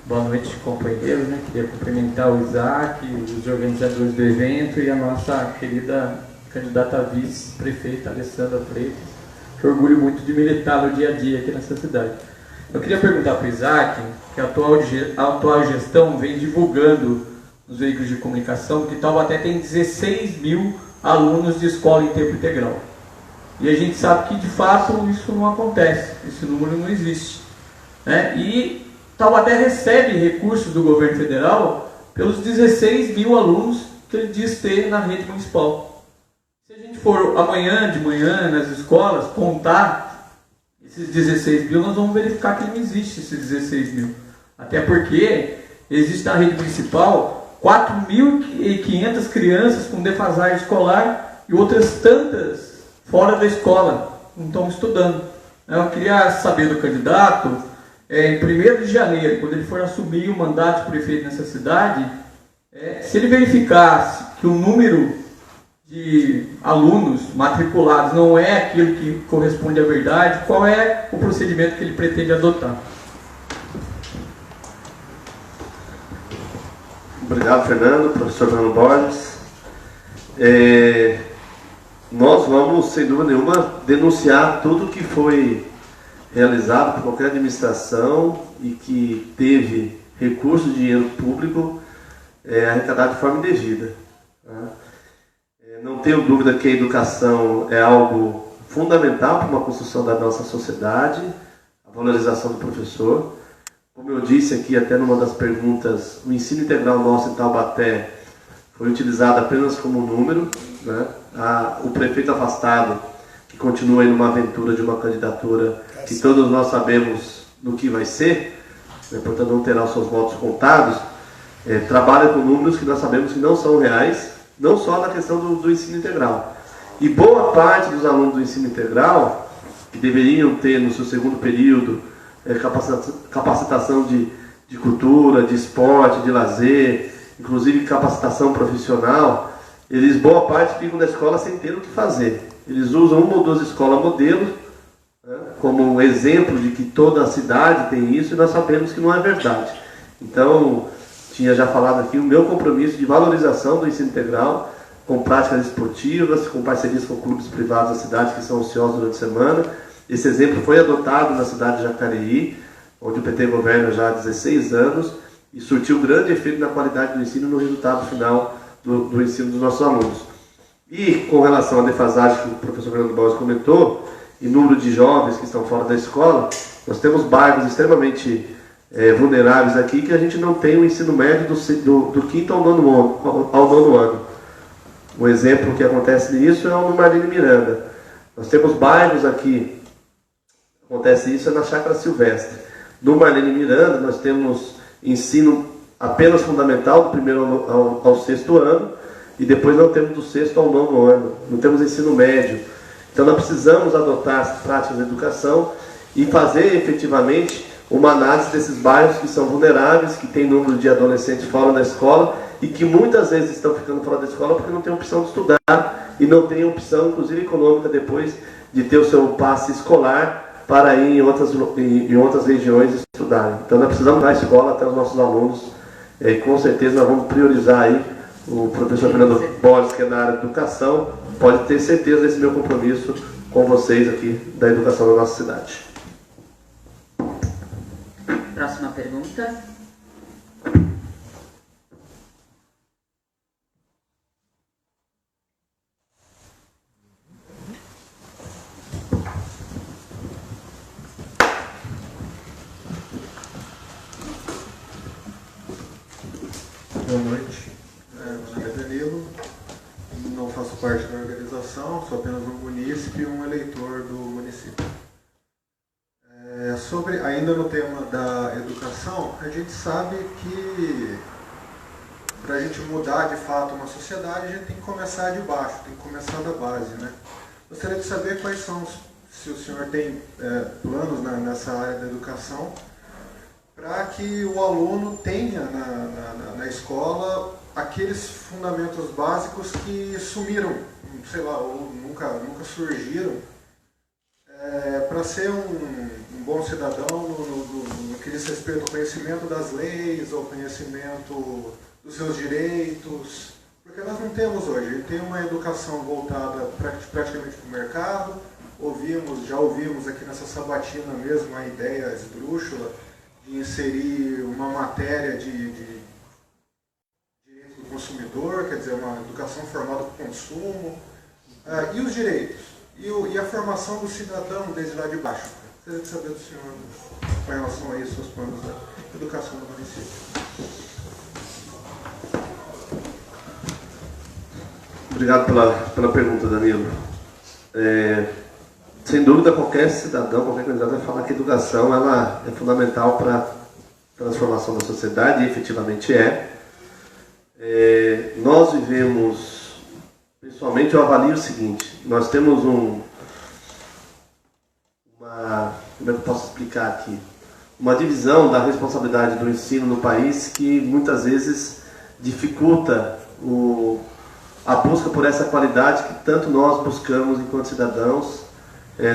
Boa noite, companheiros. Queria cumprimentar o Isaac, os organizadores do evento e a nossa querida candidata a vice-prefeita, Alessandra Freitas, que orgulho muito de militar no dia a dia aqui nessa cidade. Eu queria perguntar para o Isaac, que a atual gestão vem divulgando nos veículos de comunicação que Taubaté tem 16 mil alunos de escola em tempo integral. E a gente sabe que, de fato, isso não acontece, esse número não existe. E Taubaté recebe recursos do governo federal pelos 16 mil alunos que ele diz ter na rede municipal. Se a gente for amanhã de manhã nas escolas contar esses 16 mil, nós vamos verificar que não existe esses 16 mil. Até porque existe na rede municipal 4.500 crianças com defasagem escolar e outras tantas fora da escola, não estão estudando. Eu queria saber do candidato, em 1º de janeiro, quando ele for assumir o mandato de prefeito nessa cidade, se ele verificasse que o número de alunos matriculados não é aquilo que corresponde à verdade, qual é o procedimento que ele pretende adotar? Obrigado, Fernando, professor Fernando Borges. Nós vamos, sem dúvida nenhuma, denunciar tudo que foi realizado por qualquer administração e que teve recursos de dinheiro público arrecadado de forma indevida. Tá? Não tenho dúvida que a educação é algo fundamental para uma construção da nossa sociedade, a valorização do professor. Como eu disse aqui até numa das perguntas, o ensino integral nosso em Taubaté foi utilizado apenas como número, né? O prefeito afastado, que continua aí numa aventura de uma candidatura que todos nós sabemos no que vai ser, né, portanto não terá os seus votos contados, trabalha com números que nós sabemos que não são reais, não só na questão do ensino integral. E boa parte dos alunos do ensino integral, que deveriam ter no seu segundo período capacitação de cultura, de esporte, de lazer, inclusive capacitação profissional, eles, boa parte, ficam na escola sem ter o que fazer. Eles usam uma ou duas escolas modelo, né, como um exemplo de que toda a cidade tem isso, e nós sabemos que não é verdade. Então, tinha já falado aqui o meu compromisso de valorização do ensino integral, com práticas esportivas, com parcerias com clubes privados da cidade que são ociosos durante a semana. Esse exemplo foi adotado na cidade de Jacareí, onde o PT governa já há 16 anos, e surtiu grande efeito na qualidade do ensino e no resultado final do ensino dos nossos alunos. E com relação à defasagem que o professor Fernando Borges comentou, e número de jovens que estão fora da escola, nós temos bairros extremamente vulneráveis aqui que a gente não tem o ensino médio do quinto ao nono ano. Um exemplo que acontece nisso é o no Marlene Miranda. Nós temos bairros aqui, acontece isso é na Chácara Silvestre. No Marlene Miranda nós temos ensino apenas fundamental do primeiro ao sexto ano, e depois não temos do sexto ao nono ano, não temos ensino médio. Então nós precisamos adotar as práticas de educação e fazer efetivamente uma análise desses bairros que são vulneráveis, que tem número de adolescentes fora da escola e que muitas vezes estão ficando fora da escola porque não tem opção de estudar e não tem opção, inclusive econômica, depois de ter o seu passe escolar para ir em outras regiões estudarem. Então nós precisamos dar escola até os nossos alunos, e com certeza nós vamos priorizar aí o professor Fernando Borges, que é da área de educação, pode ter certeza desse meu compromisso com vocês aqui da educação da nossa cidade. Próxima pergunta. Boa noite, meu nome é Danilo, não faço parte da organização, sou apenas um munícipe e um eleitor do município. Ainda no tema da educação, a gente sabe que para a gente mudar de fato uma sociedade, a gente tem que começar de baixo, tem que começar da base, né? Gostaria de saber quais são, se o senhor tem planos nessa área da educação, para que o aluno tenha na escola aqueles fundamentos básicos que sumiram, sei lá, ou nunca surgiram, para ser um bom cidadão no que diz respeito ao conhecimento das leis, ao conhecimento dos seus direitos, porque nós não temos hoje. A gente tem uma educação voltada praticamente para o mercado, já ouvimos aqui nessa sabatina mesmo a ideia esdrúxula de inserir uma matéria de direito do consumidor, quer dizer, uma educação formada para o consumo, e os direitos, e a formação do cidadão desde lá de baixo. Gostaria de saber do senhor com relação a isso, os planos da educação do município. Obrigado pela pergunta, Danilo. Sem dúvida, qualquer cidadão, qualquer candidato vai falar que a educação ela é fundamental para a transformação da sociedade, e efetivamente é. Nós vivemos, pessoalmente, eu avalio o seguinte: nós temos como é que eu posso explicar aqui? Uma divisão da responsabilidade do ensino no país que muitas vezes dificulta a busca por essa qualidade que tanto nós buscamos enquanto cidadãos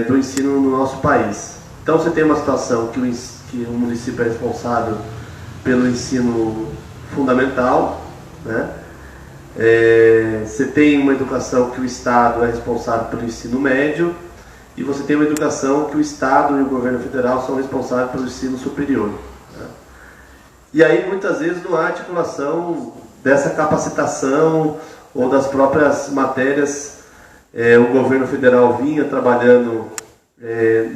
do ensino no nosso país. Então você tem uma situação que o município é responsável pelo ensino fundamental, né? Você tem uma educação que o Estado é responsável pelo ensino médio, e você tem uma educação que o Estado e o governo federal são responsáveis pelo ensino superior, né? E aí muitas vezes não há articulação dessa capacitação ou das próprias matérias. O governo federal vinha trabalhando o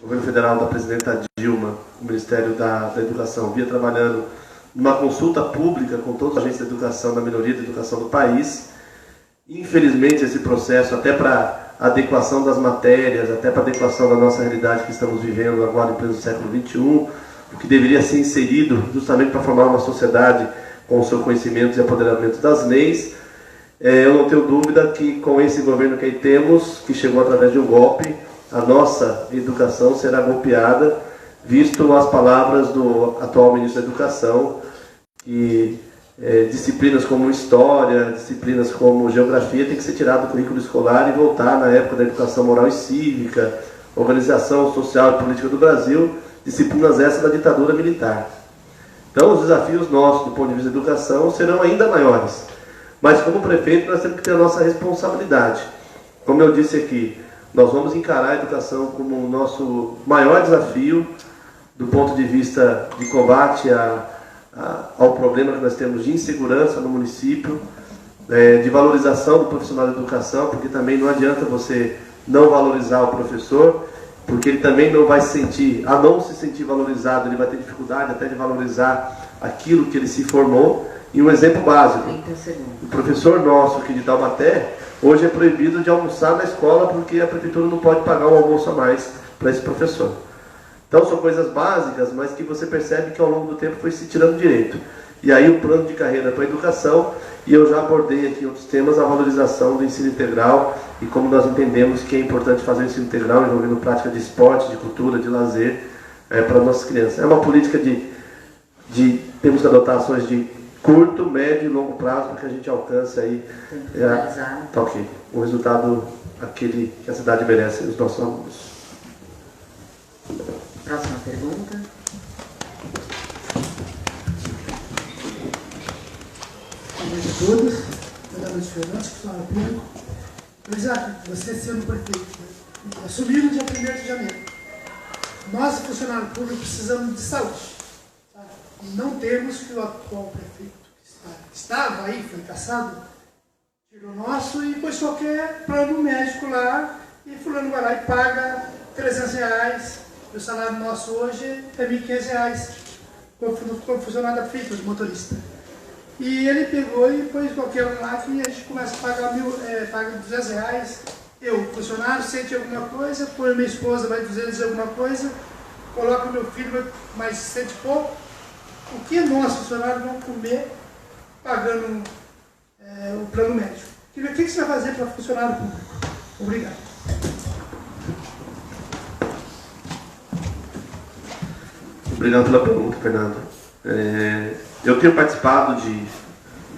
governo federal da presidenta Dilma, o Ministério da Educação, vinha trabalhando numa consulta pública com todos os agentes da educação, da melhoria da educação do país. Infelizmente, esse processo, até para adequação das matérias, até para a adequação da nossa realidade que estamos vivendo agora em pleno século XXI, o que deveria ser inserido justamente para formar uma sociedade com o seu conhecimento e apoderamento das leis. Eu não tenho dúvida que com esse governo que aí temos, que chegou através de um golpe, a nossa educação será golpeada, visto as palavras do atual ministro da Educação, que disciplinas como História, disciplinas como Geografia tem que ser tirado do currículo escolar e voltar na época da educação moral e cívica, organização social e política do Brasil, disciplinas essas da ditadura militar. Então os desafios nossos do ponto de vista da educação serão ainda maiores. Mas como prefeito nós temos que ter a nossa responsabilidade. Como eu disse aqui, nós vamos encarar a educação como o nosso maior desafio do ponto de vista de combate ao problema que nós temos de insegurança no município, de valorização do profissional da educação, porque também não adianta você não valorizar o professor, porque ele também não vai se sentir valorizado, ele vai ter dificuldade até de valorizar aquilo que ele se formou. E um exemplo básico, o professor nosso aqui de Taubaté, hoje é proibido de almoçar na escola porque a prefeitura não pode pagar um almoço a mais para esse professor. Então são coisas básicas, mas que você percebe que ao longo do tempo foi se tirando direito. E aí o plano de carreira para a educação, e eu já abordei aqui em outros temas, a valorização do ensino integral e como nós entendemos que é importante fazer o ensino integral envolvendo prática de esporte, de cultura, de lazer para nossas crianças. É uma política temos que adotar ações de curto, médio e longo prazo para que a gente alcance aí o resultado aquele que a cidade merece, os nossos alunos. Próxima pergunta. Boa noite a todos. Meu nome é Fernandes, funcionário público. Isaac, você sendo prefeito, assumiu no dia 1º de janeiro. Nós, funcionários públicos, precisamos de saúde. Tá? Não temos que o atual prefeito que estava aí, foi cassado, tirou o nosso e pôs qualquer plano médico lá e fulano vai lá e paga R$300. O salário nosso hoje é R$1.500 como funcionário da prefeitura, de motorista. E ele pegou e pôs qualquer um lá que a gente começa a pagar paga R$200. Eu, funcionário, sente alguma coisa, põe minha esposa, vai 200 alguma coisa, coloca o meu filho, mais 100 e pouco. O que nós, funcionários, vamos comer pagando o plano médico? O que você vai fazer para funcionário público? Obrigado. Obrigado pela pergunta, Fernando. Eu tenho participado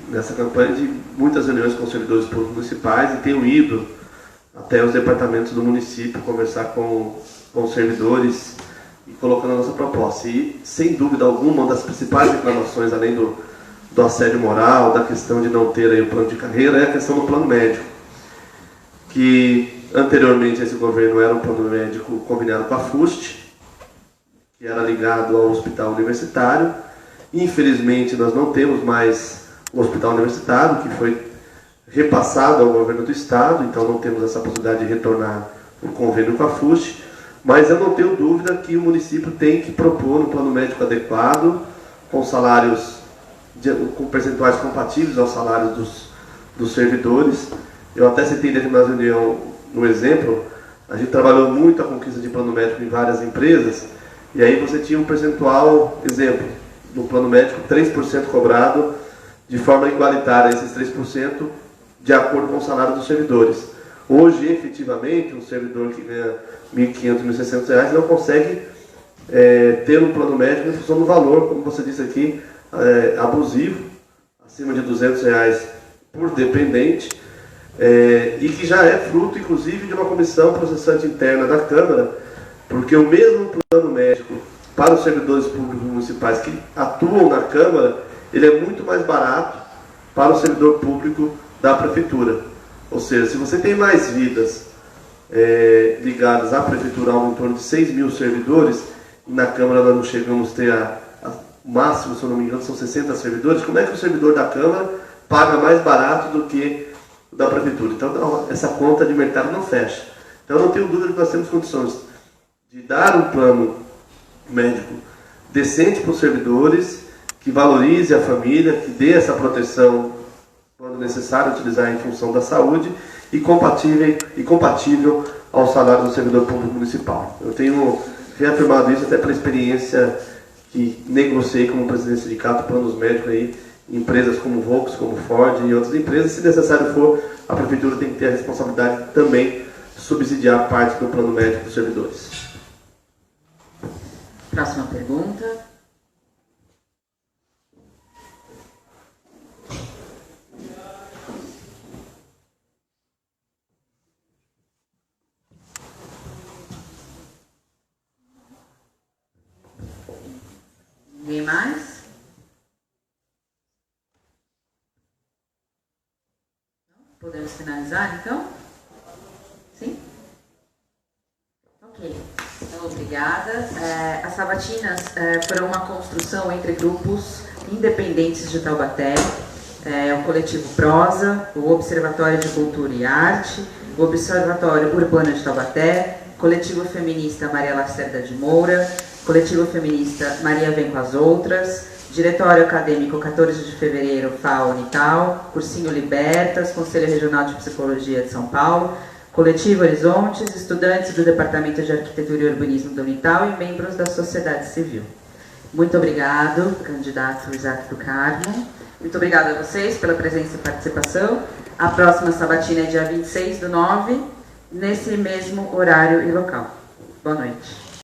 nessa campanha de muitas reuniões com servidores públicos municipais e tenho ido até os departamentos do município conversar com os servidores e colocando a nossa proposta. E, sem dúvida alguma, uma das principais reclamações, além do assédio moral, da questão de não ter aí o plano de carreira, é a questão do plano médico. Que, anteriormente, esse governo era um plano médico combinado com a FUST, que era ligado ao hospital universitário. Infelizmente, nós não temos mais o hospital universitário, que foi repassado ao governo do estado, então não temos essa possibilidade de retornar o convênio com a FUST, mas eu não tenho dúvida que o município tem que propor um plano médico adequado, com salários, com percentuais compatíveis aos salários dos servidores. Eu até citei em determinada reunião, no exemplo, a gente trabalhou muito a conquista de plano médico em várias empresas, e aí você tinha um percentual, exemplo, no plano médico, 3% cobrado de forma igualitária, esses 3%, de acordo com o salário dos servidores. Hoje, efetivamente, um servidor que ganha R$1.500, R$1.600 não consegue ter um plano médico em função do valor, como você disse aqui, abusivo, acima de R$200 por dependente, e que já é fruto, inclusive, de uma comissão processante interna da Câmara, porque o mesmo plano médico para os servidores públicos municipais que atuam na Câmara, ele é muito mais barato para o servidor público da Prefeitura. Ou seja, se você tem mais vidas ligadas à Prefeitura, em torno de 6 mil servidores, e na Câmara nós não chegamos a ter o máximo, se eu não me engano, são 60 servidores, como é que o servidor da Câmara paga mais barato do que o da Prefeitura? Então, essa conta de mercado não fecha. Então, eu não tenho dúvida que nós temos condições de dar um plano médico decente para os servidores, que valorize a família, que dê essa proteção quando necessário utilizar em função da saúde, e compatível ao salário do servidor público municipal. Eu tenho reafirmado isso até pela experiência que negociei como presidente do sindicato planos médicos aí, em empresas como Volks, como Ford e outras empresas. Se necessário for, a prefeitura tem que ter a responsabilidade de também subsidiar parte do plano médico dos servidores. Próxima pergunta. Ninguém mais? Podemos finalizar, então? Sim? Ok. Então, obrigada. As sabatinas foram uma construção entre grupos independentes de Taubaté, o Coletivo Prosa, o Observatório de Cultura e Arte, o Observatório Urbano de Taubaté, Coletivo Feminista Maria Lacerda de Moura, Coletivo Feminista Maria Vem com as Outras, Diretório Acadêmico 14 de Fevereiro, FAO Unital, Cursinho Libertas, Conselho Regional de Psicologia de São Paulo, Coletivo Horizontes, estudantes do Departamento de Arquitetura e Urbanismo da Unital e membros da sociedade civil. Muito obrigado, candidato Isaac do Carmo. Muito obrigada a vocês pela presença e participação. A próxima sabatina é dia 26/9, nesse mesmo horário e local. Boa noite.